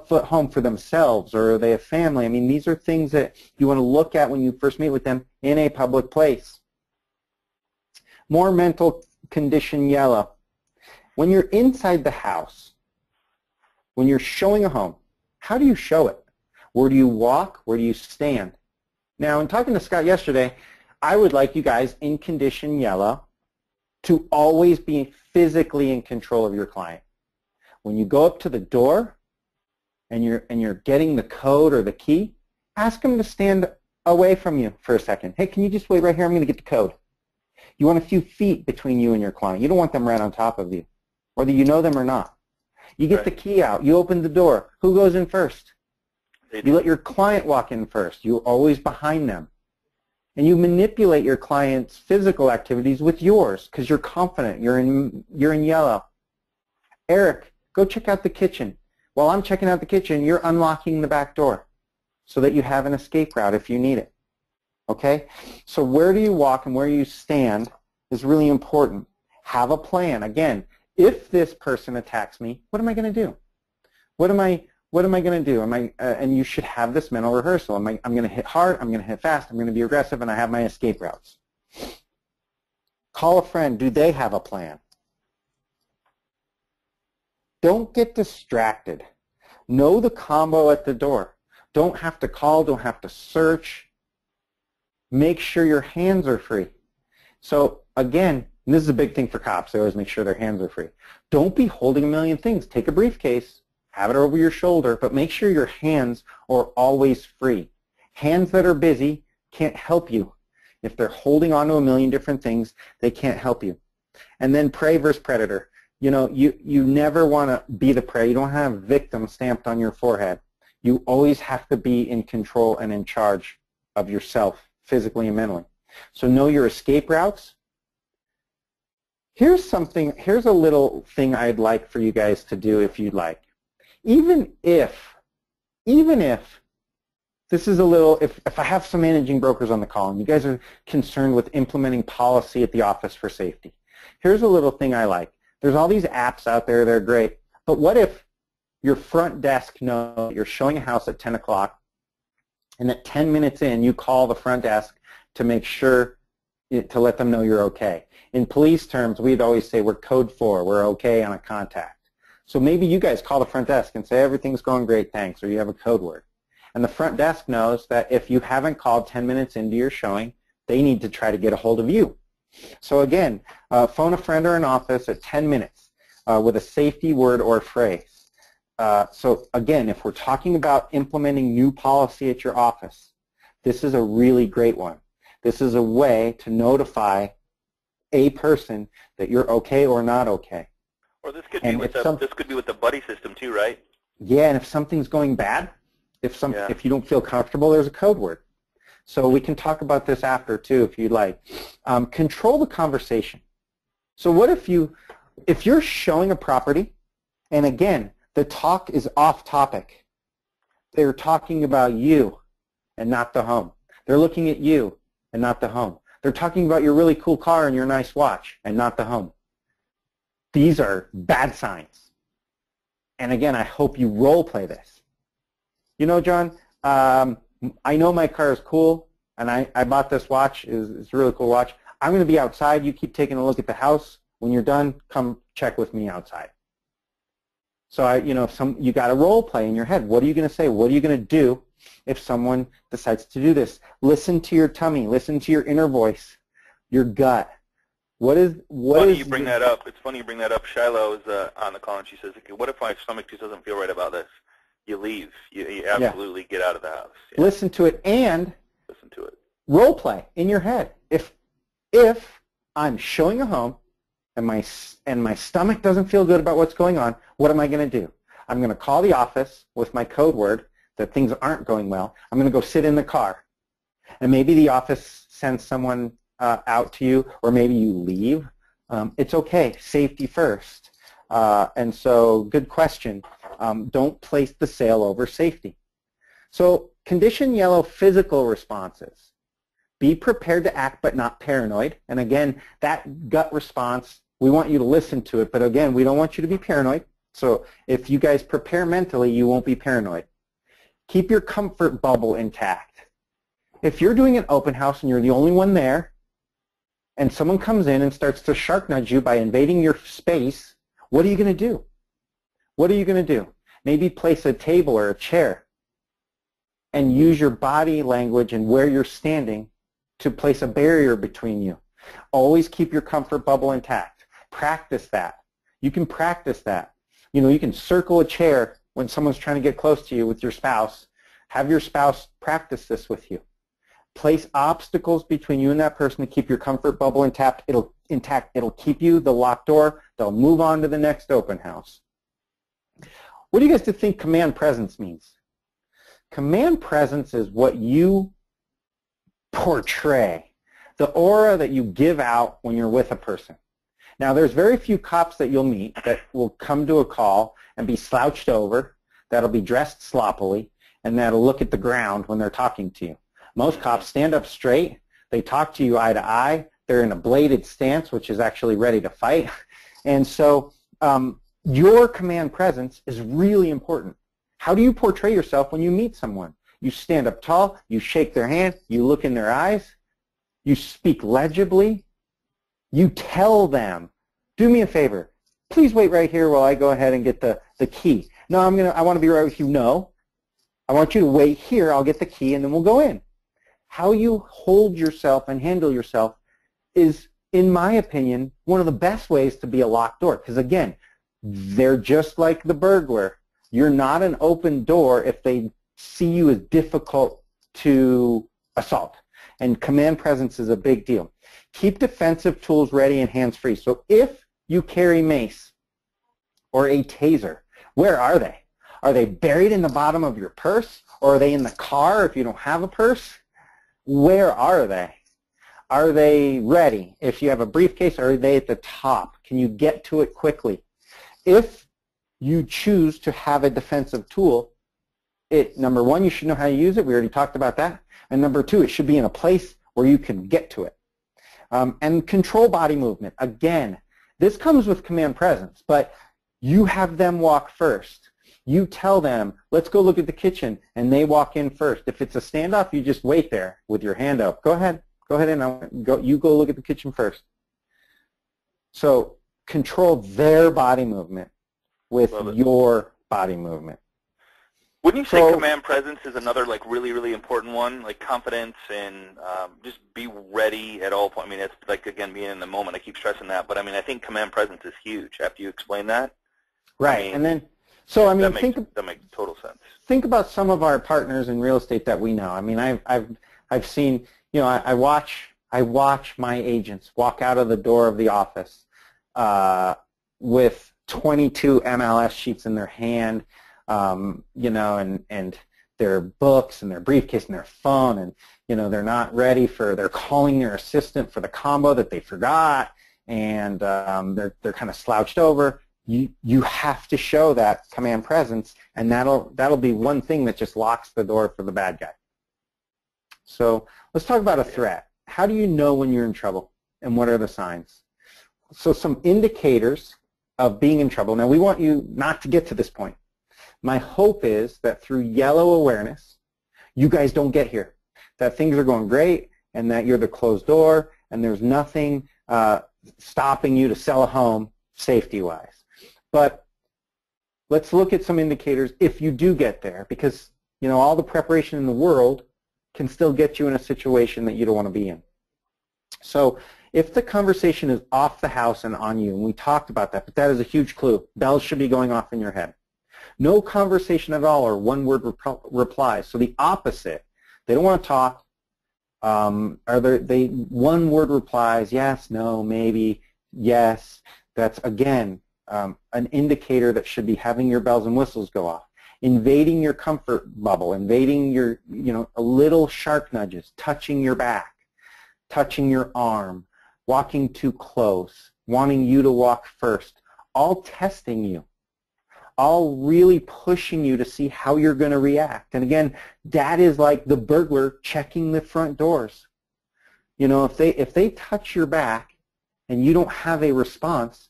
foot home for themselves, or are they a family? I mean, these are things that you want to look at when you first meet with them in a public place. More mental condition yellow. When you're inside the house, when you're showing a home, how do you show it? Where do you walk? Where do you stand? Now, in talking to Scott yesterday, I would like you guys in condition yellow to always be physically in control of your client. When you go up to the door and you're getting the code or the key, ask them to stand away from you for a second. Hey, can you just wait right here? I'm going to get the code. You want a few feet between you and your client. You don't want them right on top of you, whether you know them or not. You get the key out. You open the door. Who goes in first? You let your client walk in first. You're always behind them. And you manipulate your client's physical activities with yours because you're confident. You're in yellow. Eric, go check out the kitchen. While I'm checking out the kitchen, you're unlocking the back door so that you have an escape route if you need it. Okay? So where do you walk and where you stand is really important. Have a plan. Again, if this person attacks me, what am I going to do? What am I What am I going to do? And you should have this mental rehearsal. I'm going to hit hard, I'm going to hit fast, I'm going to be aggressive, and I have my escape routes. Call a friend. Do they have a plan? Don't get distracted. Know the combo at the door. Don't have to call, don't have to search. Make sure your hands are free. So again, and this is a big thing for cops. They always make sure their hands are free. Don't be holding a million things. Take a briefcase, have it over your shoulder, but make sure your hands are always free. Hands that are busy can't help you. If they're holding on to a million different things, they can't help you. And then prey versus predator. You know, you never want to be the prey. You don't have victim stamped on your forehead. You always have to be in control and in charge of yourself, physically and mentally. So know your escape routes. Here's a little thing I'd like for you guys to do if you'd like. Even if this is a little, if I have some managing brokers on the call and you guys are concerned with implementing policy at the office for safety, here's a little thing I like. There's all these apps out there, they're great, but what if your front desk knows you're showing a house at 10 o'clock and that 10 minutes in you call the front desk to make sure, to let them know you're okay. In police terms, we'd always say we're code 4, we're okay on a contact. So maybe you guys call the front desk and say everything's going great, thanks, or you have a code word. And the front desk knows that if you haven't called 10 minutes into your showing, they need to try to get a hold of you. So again, phone a friend or an office at 10 minutes with a safety word or phrase. So again, if we're talking about implementing new policy at your office, this is a really great one. This is a way to notify a person that you're okay or not okay. Or this could be with the buddy system too, right? Yeah, and if something's going bad, if you don't feel comfortable, there's a code word. So we can talk about this after too, if you'd like. Control the conversation. So what if you're showing a property, and again, the talk is off topic. They're talking about you and not the home. They're looking at you and not the home. They're talking about your really cool car and your nice watch and not the home. These are bad signs. And again, I hope you role play this. You know, John, I know my car is cool, and I bought this watch. It's a really cool watch. I'm going to be outside. You keep taking a look at the house. When you're done, come check with me outside. So you got a role play in your head. What are you going to say? What are you going to do if someone decides to do this? Listen to your tummy. Listen to your inner voice, your gut. It's funny you bring that up. Shiloh is on the call, and she says, okay, what if my stomach just doesn't feel right about this? You leave. You absolutely get out of the house. Yeah. Listen to it and role play in your head. If I'm showing a home and my stomach doesn't feel good about what's going on, what am I going to do? I'm going to call the office with my code word that things aren't going well. I'm going to go sit in the car. And maybe the office sends someone out to you, or maybe you leave. It's okay. Safety first. And so good question. Don't place the sale over safety. So condition yellow physical responses. Be prepared to act but not paranoid. And again, that gut response, we want you to listen to it, but again, we don't want you to be paranoid. So if you guys prepare mentally, you won't be paranoid. Keep your comfort bubble intact. If you're doing an open house and you're the only one there, and someone comes in and starts to shark nudge you by invading your space, what are you going to do? What are you going to do? Maybe place a table or a chair and use your body language and where you're standing to place a barrier between you. Always keep your comfort bubble intact. Practice that. You can practice that. You know, you can circle a chair when someone's trying to get close to you with your spouse. Have your spouse practice this with you. Place obstacles between you and that person to keep your comfort bubble intact. It'll keep you the locked door. They'll move on to the next open house. What do you guys think command presence means? Command presence is what you portray, the aura that you give out when you're with a person. Now, there's very few cops that you'll meet that will come to a call and be slouched over, that'll be dressed sloppily, and that'll look at the ground when they're talking to you. Most cops stand up straight, they talk to you eye to eye, they're in a bladed stance, which is actually ready to fight. And so your command presence is really important. How do you portray yourself when you meet someone? You stand up tall, you shake their hand, you look in their eyes, you speak legibly, you tell them, do me a favor, please wait right here while I go ahead and get the key. No, I want to be right with you. No, I want you to wait here, I'll get the key and then we'll go in. How you hold yourself and handle yourself is, in my opinion, one of the best ways to be a locked door. Because again, they're just like the burglar. You're not an open door if they see you as difficult to assault. And command presence is a big deal. Keep defensive tools ready and hands-free. So if you carry mace or a taser, where are they? Are they buried in the bottom of your purse? Or are they in the car if you don't have a purse? Where are they? Are they ready? If you have a briefcase, are they at the top? Can you get to it quickly? If you choose to have a defensive tool, number one, you should know how to use it. We already talked about that. And number two, it should be in a place where you can get to it. And control body movement. Again, this comes with command presence, but you have them walk first. You tell them, let's go look at the kitchen, and they walk in first. If it's a standoff, you just wait there with your hand up. Go ahead and you go look at the kitchen first. So control their body movement with your body movement. Wouldn't you say command presence is another really, really important one, like confidence and just be ready at all points? I mean, it's like, again, being in the moment. I keep stressing that, but I mean, I think command presence is huge. After you explain that, right? I mean, and then, so I mean, that makes total sense. Think about some of our partners in real estate that we know. I mean, I've seen, you know, I watch my agents walk out of the door of the office with 22 MLS sheets in their hand. You know, and their books and their briefcase and their phone, and you know, they're not ready they're calling their assistant for the combo that they forgot, and they're kind of slouched over. You have to show that command presence, and that'll be one thing that just locks the door for the bad guy. So let's talk about a threat. How do you know when you're in trouble, and what are the signs? So some indicators of being in trouble. Now, we want you not to get to this point. My hope is that through yellow awareness, you guys don't get here, that things are going great, and that you're the closed door, and there's nothing stopping you to sell a home safety-wise. But let's look at some indicators if you do get there, because you know, all the preparation in the world can still get you in a situation that you don't want to be in. So if the conversation is off the house and on you, and we talked about that, but that is a huge clue. Bells should be going off in your head. No conversation at all or one-word replies. So the opposite. They don't want to talk. They one-word replies, yes, no, maybe, yes. That's, again, an indicator that should be having your bells and whistles go off. Invading your comfort bubble, invading your, you know, a little shark nudges, touching your back, touching your arm, walking too close, wanting you to walk first, all testing you. All really pushing you to see how you're going to react. And again, that is like the burglar checking the front doors. You know, if they touch your back and you don't have a response,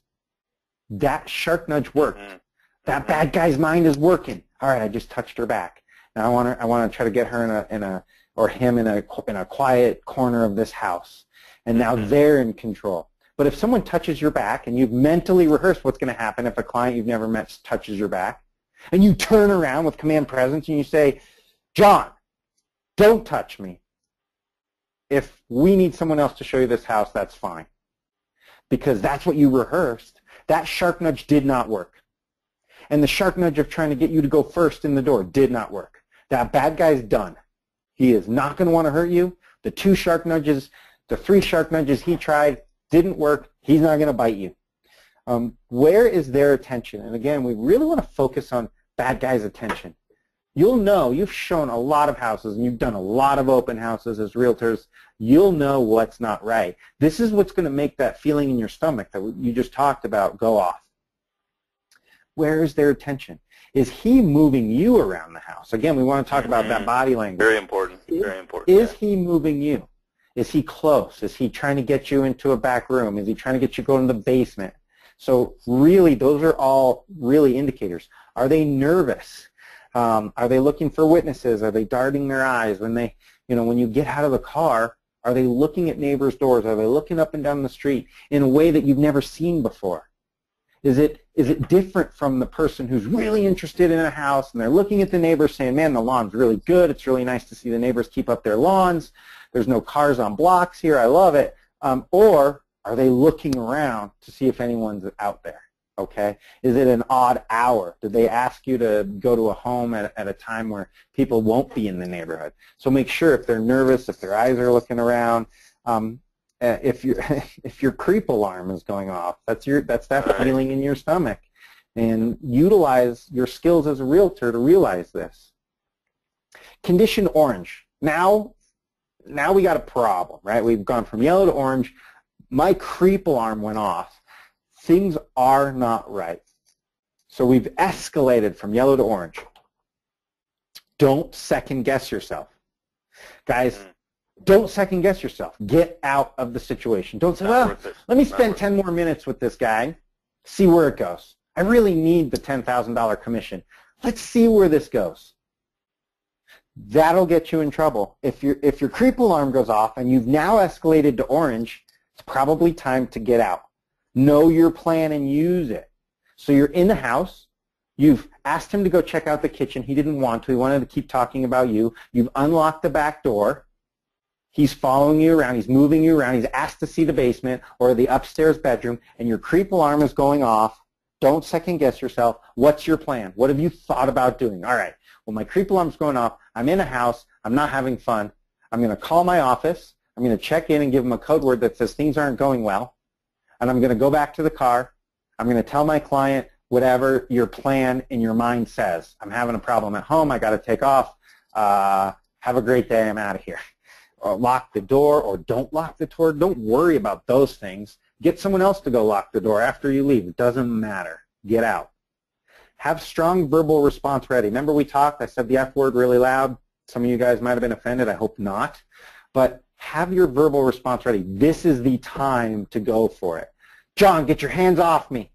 that shark nudge worked. That bad guy's mind is working. All right, I just touched her back. Now I want to try to get her or him in a quiet corner of this house. And now they're in control. But if someone touches your back and you've mentally rehearsed what's going to happen if a client you've never met touches your back, and you turn around with command presence and you say, John, don't touch me. If we need someone else to show you this house, that's fine. Because that's what you rehearsed. That shark nudge did not work. And the shark nudge of trying to get you to go first in the door did not work. That bad guy's done. He is not going to want to hurt you. The 3 shark nudges he tried didn't work. He's not going to bite you. Where is their attention? And again, we really want to focus on bad guy's attention. You'll know, you've shown a lot of houses and you've done a lot of open houses as realtors. You'll know what's not right. This is what's going to make that feeling in your stomach that you just talked about go off. Where is their attention? Is he moving you around the house? Again, we want to talk about that body language. Very important. Very important. Is he moving you? Is he close? Is he trying to get you into a back room? Is he trying to get you to go in the basement? So really, those are all really indicators. Are they nervous? Are they looking for witnesses? Are they darting their eyes when they, when you get out of the car? Are they looking at neighbors' doors? Are they looking up and down the street in a way that you've never seen before? Is it different from the person who's really interested in a house and they're looking at the neighbors saying, man, the lawn's really good. It's really nice to see the neighbors keep up their lawns. There's no cars on blocks here. I love it. Or are they looking around to see if anyone's out there? Okay. Is it an odd hour? Did they ask you to go to a home at a time where people won't be in the neighborhood? So make sure if they're nervous, if their eyes are looking around, if your creep alarm is going off, that's that feeling in your stomach, and utilize your skills as a realtor to realize this. Condition orange. Now we got a problem, right? We've gone from yellow to orange. My creep alarm went off. Things are not right. So we've escalated from yellow to orange. Don't second guess yourself. Guys, don't second guess yourself. Get out of the situation. Don't say, well, let me spend 10 more minutes with this guy, see where it goes. I really need the $10,000 commission. Let's see where this goes. That'll get you in trouble. If your creep alarm goes off and you've now escalated to orange, it's probably time to get out. Know your plan and use it. So you're in the house. You've asked him to go check out the kitchen. He didn't want to. He wanted to keep talking about you. You've unlocked the back door. He's following you around. He's moving you around. He's asked to see the basement or the upstairs bedroom, and your creep alarm is going off. Don't second guess yourself. What's your plan? What have you thought about doing? All right, well, my creep alarm's going off. I'm in a house. I'm not having fun. I'm going to call my office. I'm going to check in and give them a code word that says things aren't going well. And I'm going to go back to the car. I'm going to tell my client whatever your plan in your mind says. I'm having a problem at home. I got to take off. Have a great day. I'm out of here. Or lock the door or don't lock the door. Don't worry about those things. Get someone else to go lock the door after you leave. It doesn't matter. Get out. Have strong verbal response ready. Remember we talked, I said the F word really loud. Some of you guys might have been offended. I hope not. But have your verbal response ready. This is the time to go for it. John, get your hands off me.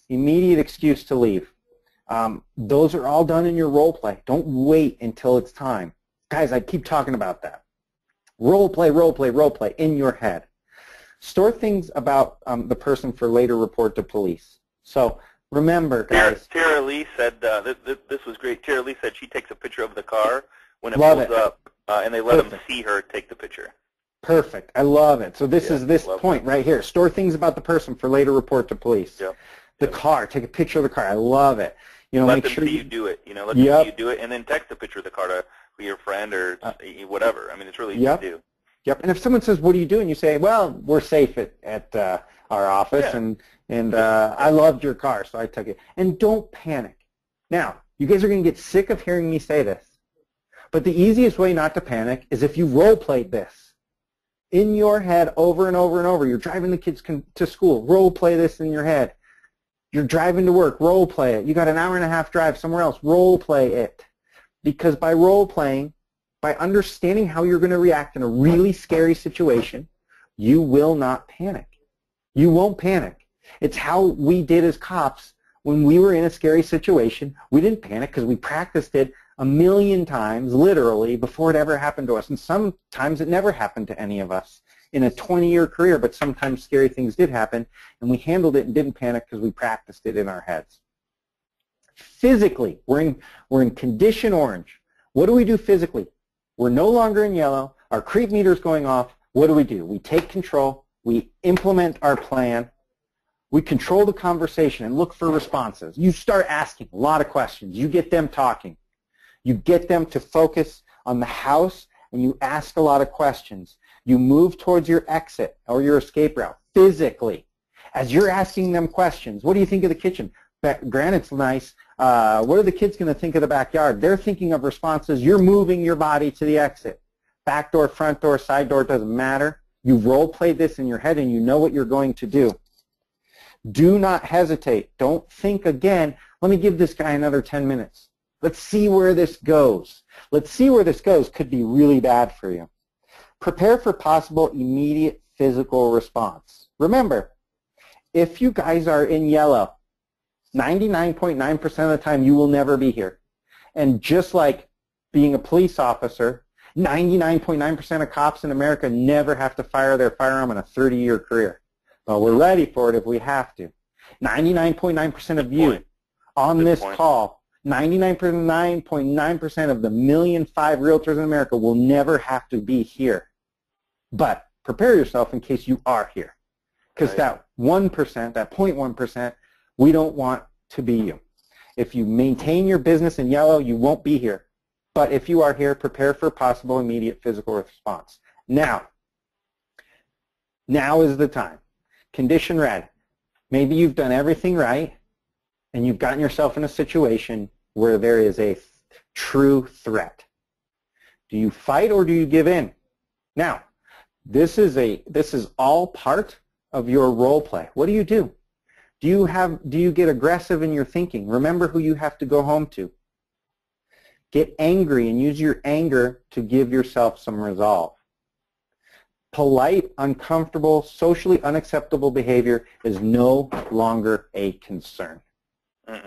Immediate excuse to leave. Those are all done in your role play. Don't wait until it's time. Guys, I keep talking about that. Role play, role play, role play in your head. Store things about the person for later report to police. So remember, guys. Tara Lee said, this was great. Tara Lee said she takes a picture of the car when it Love pulls up, and they let them see her take the picture. Perfect. I love it. So this is this point right here. Store things about the person for later report to police. Yep. The car. Take a picture of the car. I love it. Let make them sure see you do it. Let them see you do it, and then text a picture of the car to your friend or whatever. I mean, it's really easy to do. Yep. And if someone says, "What are you doing?" you say, "Well, we're safe at our office, and I loved your car, so I took it." And don't panic. Now, you guys are going to get sick of hearing me say this, but the easiest way not to panic is if you role played this in your head over and over and over. You're driving the kids to school. Role play this in your head. You're driving to work. Role play it. You got an hour and a half drive somewhere else. Role play it. Because by role playing, by understanding how you're going to react in a really scary situation, you will not panic. You won't panic. It's how we did as cops when we were in a scary situation. We didn't panic because we practiced it a million times, literally, before it ever happened to us. And sometimes it never happened to any of us in a 20-year career, but sometimes scary things did happen, and we handled it and didn't panic because we practiced it in our heads. Physically, we're in condition orange. What do we do physically? We're no longer in yellow. Our creep meter is going off. What do? We take control. We implement our plan. We control the conversation and look for responses. You start asking a lot of questions. You get them talking. You get them to focus on the house, and you ask a lot of questions. You move towards your exit or your escape route physically. As you're asking them questions, what do you think of the kitchen? Granted, it's nice. What are the kids going to think of the backyard? They're thinking of responses. You're moving your body to the exit. Back door, front door, side door, doesn't matter. You've role-played this in your head, and you know what you're going to do. Do not hesitate. Don't think again, let me give this guy another 10 minutes. Let's see where this goes. Let's see where this goes. Could be really bad for you. Prepare for possible immediate physical response. Remember, if you guys are in yellow, 99.9% of the time you will never be here. And just like being a police officer, 99.9% of cops in America never have to fire their firearm in a 30-year career. Well, we're ready for it if we have to. 99.9% of you on this call, 99.9% of the 1.5 million realtors in America will never have to be here. But prepare yourself in case you are here. Because that 1%, that 0.1%, we don't want to be you. If you maintain your business in yellow, you won't be here. But if you are here, prepare for possible immediate physical response. Now is the time. Condition red. Maybe you've done everything right, and you've gotten yourself in a situation where there is a true threat. Do you fight or do you give in? Now, this is all part of your role play. What do you do? Do you get aggressive in your thinking? Remember who you have to go home to. Get angry and use your anger to give yourself some resolve. Polite, uncomfortable, socially unacceptable behavior is no longer a concern.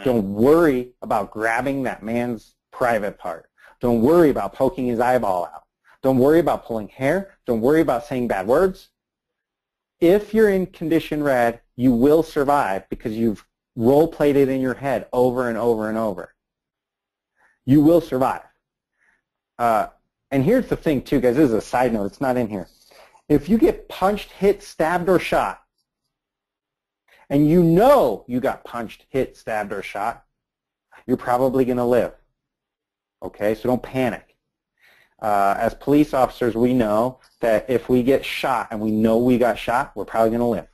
Don't worry about grabbing that man's private part. Don't worry about poking his eyeball out. Don't worry about pulling hair. Don't worry about saying bad words. If you're in condition red, you will survive because you've role-played it in your head over and over and over. You will survive. And here's the thing, too, guys. This is a side note. It's not in here. If you get punched, hit, stabbed, or shot, and you know you got punched, hit, stabbed, or shot, you're probably going to live. Okay? So don't panic. As police officers, we know that if we get shot and we know we got shot, we're probably going to live.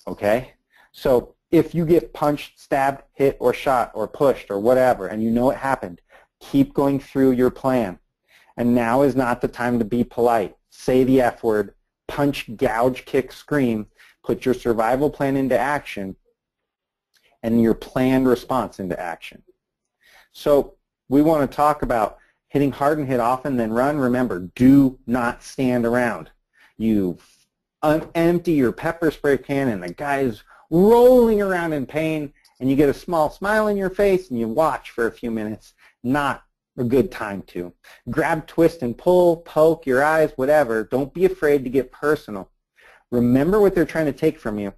Okay? So if you get punched, stabbed, hit, or shot, or pushed, or whatever, and you know it happened, keep going through your plan. And now is not the time to be polite. Say the F word, punch, gouge, kick, scream, put your survival plan into action, and your planned response into action. So we want to talk about hitting hard and hit often, then run. Remember, do not stand around. You empty your pepper spray can, and the guy's rolling around in pain, and you get a small smile in your face, and you watch for a few minutes. Not a good time to. Grab, twist, and pull, poke your eyes, whatever. Don't be afraid to get personal. Remember what they're trying to take from you,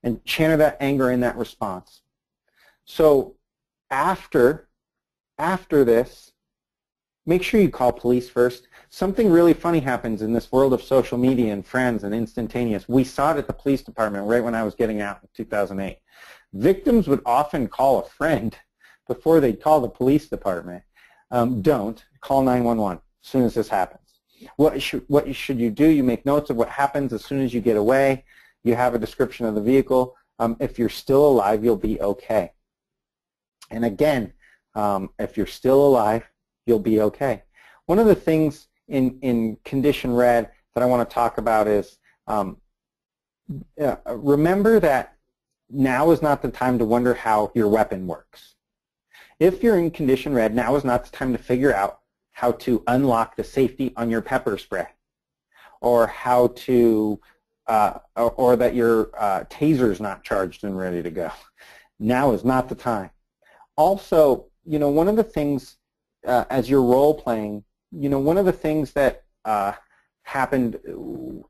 and channel that anger in that response. So after this, make sure you call police first. Something really funny happens in this world of social media and friends and instantaneous. We saw it at the police department right when I was getting out in 2008. Victims would often call a friend before they'd call the police department. Don't. Call 911 as soon as this happens. What should you do? You make notes of what happens as soon as you get away. You have a description of the vehicle. If you're still alive, you'll be okay. And again, if you're still alive, you'll be okay. One of the things in condition red that I want to talk about is remember that now is not the time to wonder how your weapon works. If you're in condition red, now is not the time to figure out how to unlock the safety on your pepper spray, or how to, or that your taser's not charged and ready to go. Now is not the time. Also, you know, one of the things as you're role playing, you know, one of the things that happened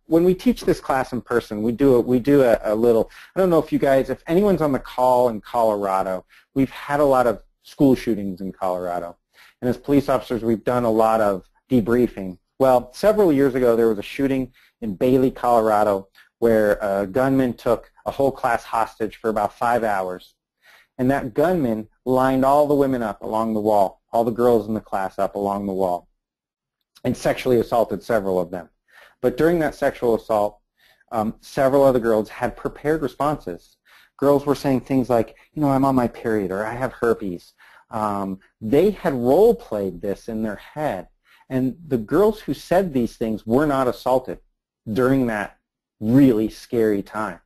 when we teach this class in person, we do a little. I don't know if you guys, if anyone's on the call in Colorado, we've had a lot of school shootings in Colorado. And as police officers, we've done a lot of debriefing. Well, several years ago, there was a shooting in Bailey, Colorado, where a gunman took a whole class hostage for about 5 hours. And that gunman lined all the women up along the wall, all the girls in the class up along the wall, and sexually assaulted several of them. But during that sexual assault, several of the girls had prepared responses. Girls were saying things like, you know, I'm on my period, or I have herpes. They had role-played this in their head. And the girls who said these things were not assaulted during that really scary time.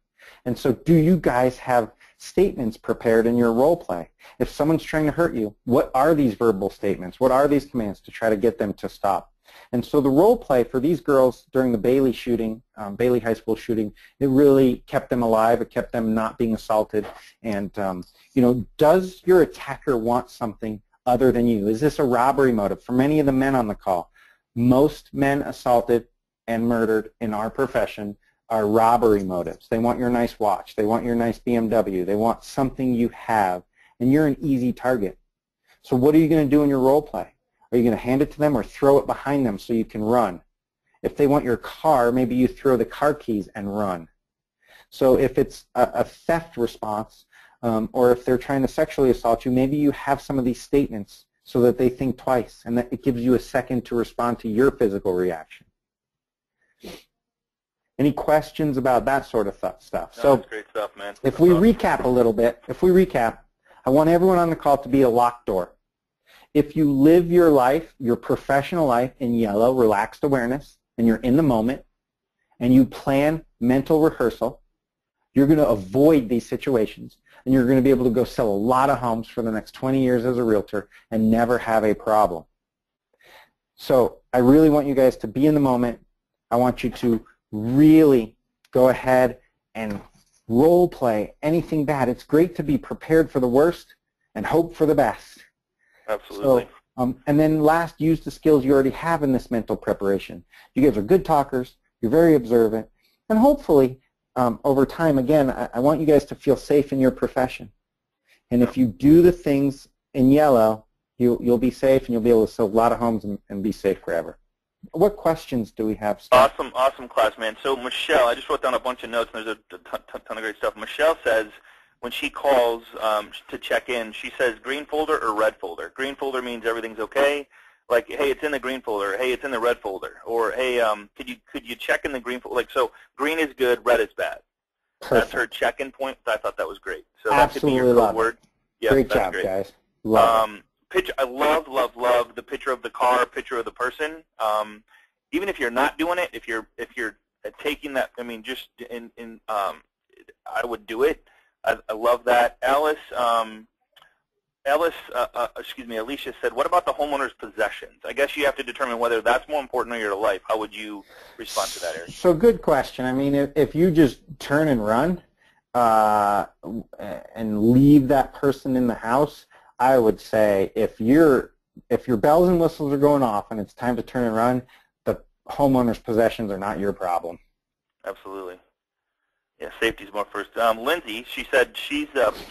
And so do you guys have statements prepared in your role play? If someone's trying to hurt you, what are these verbal statements? What are these commands to try to get them to stop? And so the role play for these girls during the Bailey shooting, Bailey High School shooting, it really kept them alive. It kept them not being assaulted. And, you know, does your attacker want something other than you? Is this a robbery motive? For many of the men on the call, most men assaulted and murdered in our profession are robbery motives. They want your nice watch. They want your nice BMW. They want something you have, and you're an easy target. So what are you going to do in your role play? Are you going to hand it to them or throw it behind them so you can run? If they want your car, maybe you throw the car keys and run. So if it's a theft response, or if they're trying to sexually assault you, maybe you have some of these statements so that they think twice, and that it gives you a second to respond to your physical reaction. Any questions about that sort of stuff? No, So that's great stuff, man. if we recap a little bit, I want everyone on the call to be a locked door. If you live your life, your professional life in yellow, relaxed awareness, and you're in the moment, and you plan mental rehearsal, you're going to avoid these situations, and you're going to be able to go sell a lot of homes for the next 20 years as a realtor and never have a problem. So I really want you guys to be in the moment. I want you to really go ahead and role play anything bad. It's great to be prepared for the worst and hope for the best. Absolutely. So, and then last, use the skills you already have in this mental preparation. You guys are good talkers. You're very observant. And hopefully, over time, again, I want you guys to feel safe in your profession. And if you do the things in yellow, you'll be safe, and you'll be able to sell a lot of homes and be safe forever. What questions do we have, Scott? Awesome class, man. So Michelle, I just wrote down a bunch of notes, and there's a ton of great stuff. Michelle says when she calls to check in, she says green folder or red folder. Green folder means everything's okay. Like, hey, it's in the green folder. Hey, it's in the red folder. Or, hey, could you check in the green folder? Like, so green is good, red is bad. Perfect. That's her check-in point. I thought that was great. So Absolutely that could be your code word. Yep, great that's job, great. guys. Love it. Picture, I love the picture of the car, picture of the person. Even if you're not doing it, if you're taking that, I mean, just I would do it. I love that. Alicia said, what about the homeowner's possessions? I guess you have to determine whether that's more important in your life. How would you respond to that, Eric? So good question. I mean, if you just turn and run and leave that person in the house, I would say if your bells and whistles are going off and it's time to turn and run, the homeowner's possessions are not your problem. Absolutely. Yeah, safety's more first. Lindsay, she said she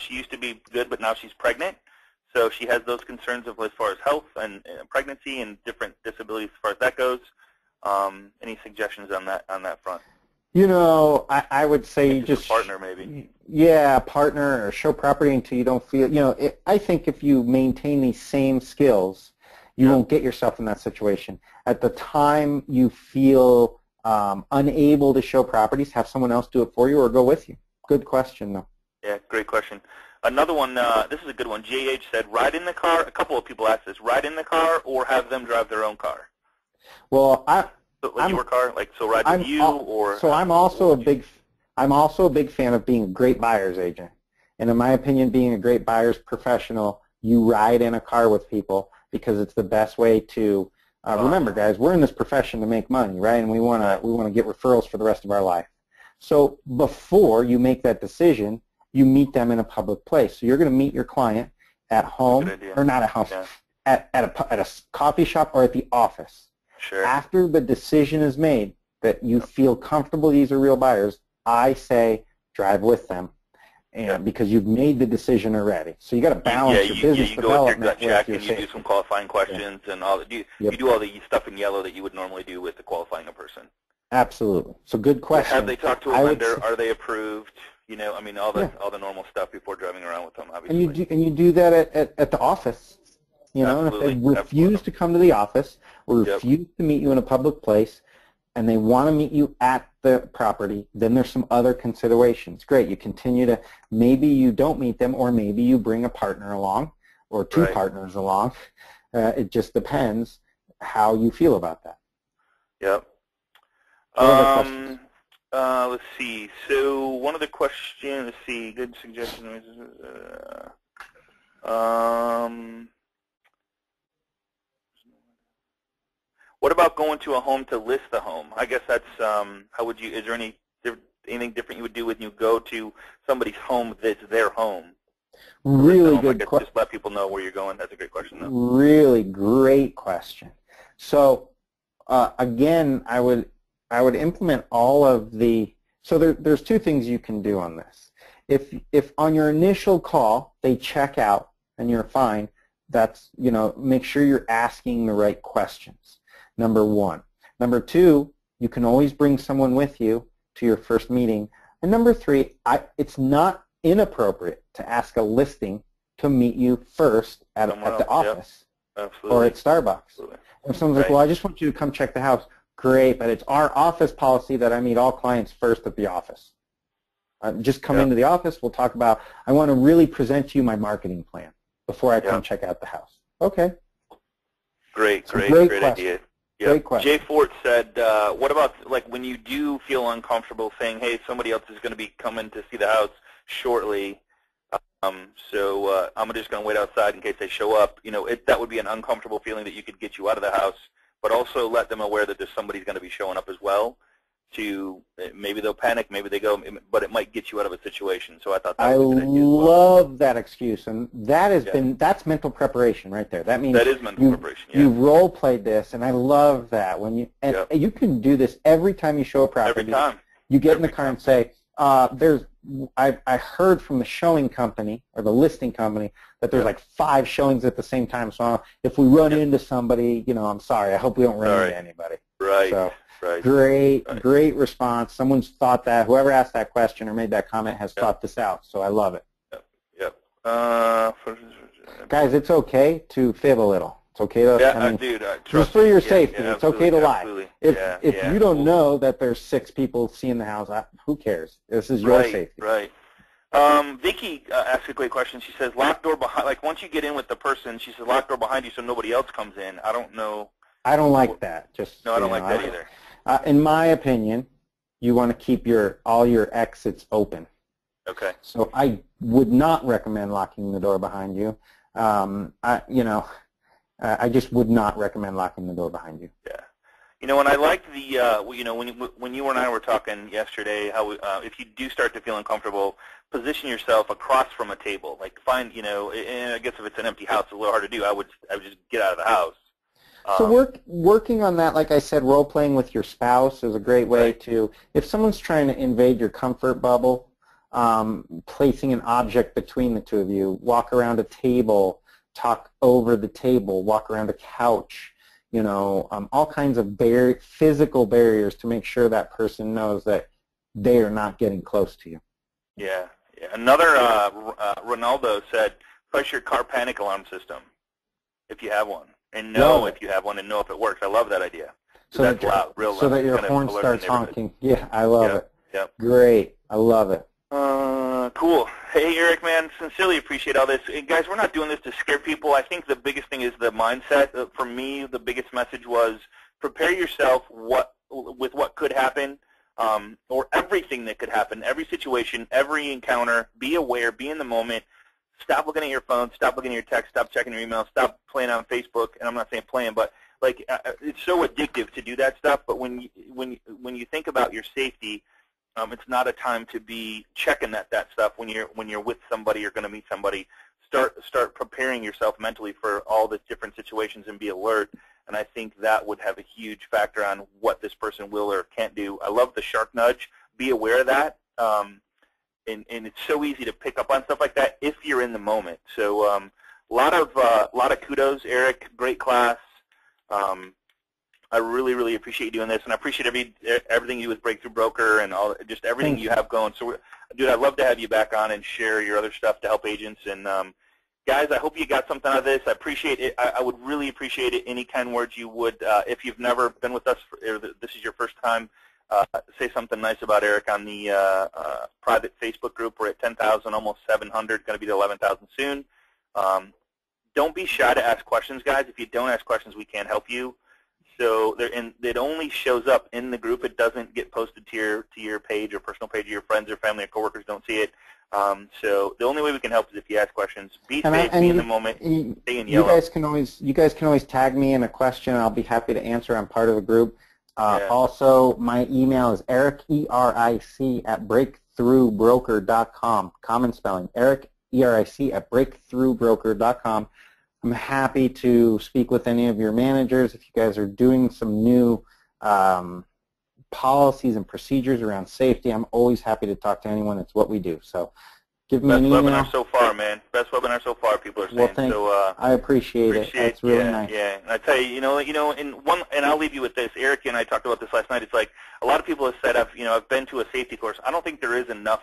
used to be good, but now she's pregnant. So she has those concerns of as far as health and pregnancy and different disabilities as far as that goes. Any suggestions on that front? You know, I would say just partner maybe. Yeah, partner or show property until you don't feel. You know, I think if you maintain these same skills, you won't get yourself in that situation. At the time you feel unable to show properties, have someone else do it for you or go with you. Good question, though. Yeah, great question. Another one, this is a good one. JH said, ride in the car. A couple of people asked this, ride in the car or have them drive their own car? Well, your car, like, so ride with you or? So I'm also a big fan of being a great buyer's agent. And in my opinion, being a great buyer's professional, you ride in a car with people because it's the best way to, remember guys, we're in this profession to make money, right? And we want to get referrals for the rest of our life. So before you make that decision, you meet them in a public place. So you're going to meet your client at home, or not at home, at a coffee shop or at the office. Sure. After the decision is made that you feel comfortable these are real buyers, I say drive with them, and because you've made the decision already. So you got to balance your business you development go with your gut check your and you do some qualifying questions and all. You do all the stuff in yellow that you would normally do with the qualifying a person. Absolutely. So good question. Have they talked to a lender? Are they approved? You know, I mean, all the normal stuff before driving around with them, obviously. And you do that at the office. You know, Absolutely. and if they refuse to come to the office or refuse to meet you in a public place and they want to meet you at the property, then there's some other considerations. Great. You continue to, maybe you don't meet them or maybe you bring a partner along or two partners along. It just depends how you feel about that. Yep. Let's see. So one of the questions, let's see, good suggestion. What about going to a home to list the home? I guess that's, how would you, is there anything different you would do when you go to somebody's home that's their home? Really good question. Just let people know where you're going. That's a great question, though. Really great question. So again, I would implement all of the. So there's two things you can do on this. If on your initial call they check out and you're fine, that's, make sure you're asking the right questions. Number one. Number two, you can always bring someone with you to your first meeting. And number three, it's not inappropriate to ask a listing to meet you first at the office or at Starbucks. Absolutely. If someone's like, well, I just want you to come check the house, great, but it's our office policy that I meet all clients first at the office. Just come into the office, we'll talk about, I want to really present to you my marketing plan before I come check out the house. Okay. Great idea. Great question. Jay Fort said, what about when you do feel uncomfortable saying, hey, somebody else is going to be coming to see the house shortly, so I'm just going to wait outside in case they show up. That would be an uncomfortable feeling that you could get you out of the house, but also let them aware that there's somebody's going to be showing up as well. Maybe they'll panic, maybe they go, but it might get you out of a situation. So I thought that was a good idea as well. I love that excuse, and that has that's mental preparation right there. That means that is mental preparation. You role played this, and I love that when you can do this every time you show a property. Every time you get in the car and say, I heard from the showing company or the listing company that there's like 5 showings at the same time. So if we run into somebody, I'm sorry. I hope we don't run into anybody. Right. So, great response. Someone's thought that. Whoever asked that question or made that comment has thought this out. So I love it. Guys, it's okay to fib a little. It's okay to. Just for your safety, it's okay to lie. Absolutely. If you don't know that there's 6 people seeing the house, who cares? This is your safety. Right. Vicky asked a great question. She says, lock door behind. Once you get in with the person, she says, lock door behind you so nobody else comes in. I don't know. I don't like that. No, I don't like that either. In my opinion, you want to keep all your exits open. Okay. So I would not recommend locking the door behind you. I just would not recommend locking the door behind you. Yeah. And I liked the, when you and I were talking yesterday, how if you do start to feel uncomfortable, position yourself across from a table. Find, and I guess if it's an empty house, it's a little hard to do. I would just get out of the house. So working on that, like I said, role-playing with your spouse is a great way to, if someone's trying to invade your comfort bubble, placing an object between the two of you, walk around a table, talk over the table, walk around a couch, all kinds of physical barriers to make sure that person knows that they are not getting close to you. Yeah. Another, Ronaldo said, press your car panic alarm system if you have one. And know if you have one and know if it works. I love that idea. So that's loud, real loud. So that your horn starts honking. Yeah, I love it. Yep. Great. I love it. Cool. Hey, Eric, man, sincerely appreciate all this. Guys, we're not doing this to scare people. I think the biggest thing is the mindset. For me, the biggest message was prepare yourself with what could happen or everything that could happen, every situation, every encounter. Be aware. Be in the moment. Stop looking at your phone. Stop looking at your text. Stop checking your email. Stop playing on Facebook. And I'm not saying playing, but it's so addictive to do that stuff. But when you think about your safety, it's not a time to be checking that stuff when you're with somebody or going to meet somebody. Start preparing yourself mentally for all the different situations and be alert. And I think that would have a huge factor on what this person will or can't do. I love the shark nudge. Be aware of that. And it's so easy to pick up on stuff like that if you're in the moment. So a lot of kudos, Eric. Great class. I really, really appreciate you doing this, and I appreciate everything you do with Breakthrough Broker and just everything you have going. So, dude, I'd love to have you back on and share your other stuff to help agents. And guys, I hope you got something out of this. I appreciate it. I would really appreciate it. Any kind words you would, if you've never been with us, or this is your first time. Say something nice about Eric on the private Facebook group. We're at 10,000, almost 700, going to be to 11,000 soon. Don't be shy to ask questions, guys. If you don't ask questions, we can't help you. So it only shows up in the group. It doesn't get posted to your page or personal page of your friends or family or coworkers don't see it. So the only way we can help is if you ask questions. Be safe, be in the moment, stay in yellow. You guys can always tag me in a question. I'll be happy to answer. I'm part of the group. Also, my email is Eric, ERIC, at breakthroughbroker.com. Common spelling. Eric, ERIC, at breakthroughbroker.com. I'm happy to speak with any of your managers if you guys are doing some new policies and procedures around safety. I'm always happy to talk to anyone. It's what we do. So give me an email. Best webinar so far, man. Best webinar so far, people are saying. Well, thanks. So, I appreciate it. That's really nice. Yeah, and I tell you, and I'll leave you with this. Eric and I talked about this last night. It's like a lot of people have said, I've been to a safety course. I don't think there is enough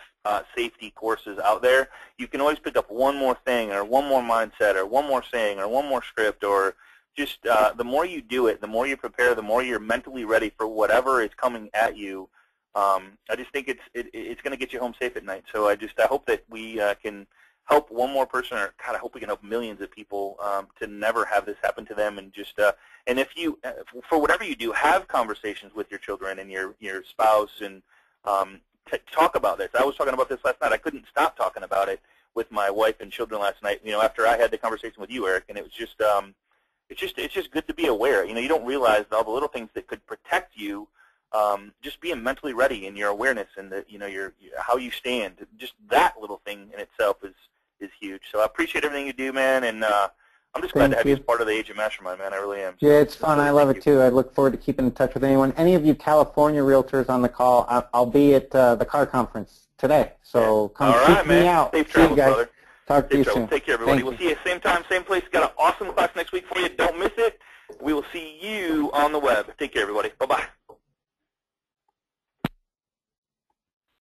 safety courses out there. You can always pick up one more thing, or one more mindset, or one more saying, or one more script, or just the more you do it, the more you prepare, the more you're mentally ready for whatever is coming at you. I just think it's going to get you home safe at night. So I hope that we can help one more person, or God, I hope we can help millions of people to never have this happen to them. And just and if you, for whatever you do, have conversations with your children and your spouse, and talk about this. I was talking about this last night. I couldn't stop talking about it with my wife and children last night. After I had the conversation with you, Eric, and it was just it's just good to be aware. You don't realize all the little things that could protect you. Just being mentally ready in your awareness and how you stand. Just that little thing in itself is huge. So I appreciate everything you do, man, and I'm just glad to have you as part of the Agent Mastermind, man. I really am. Yeah, it's fun. I love it too. I look forward to keeping in touch with anyone. Any of you California realtors on the call, I'll be at the car conference today. So come check me out. Safe travels, guys. Brother. Talk to you soon. Take care, everybody. We'll see you same time, same place. Got an awesome class next week for you. Don't miss it. We will see you on the web. Take care, everybody. Bye-bye.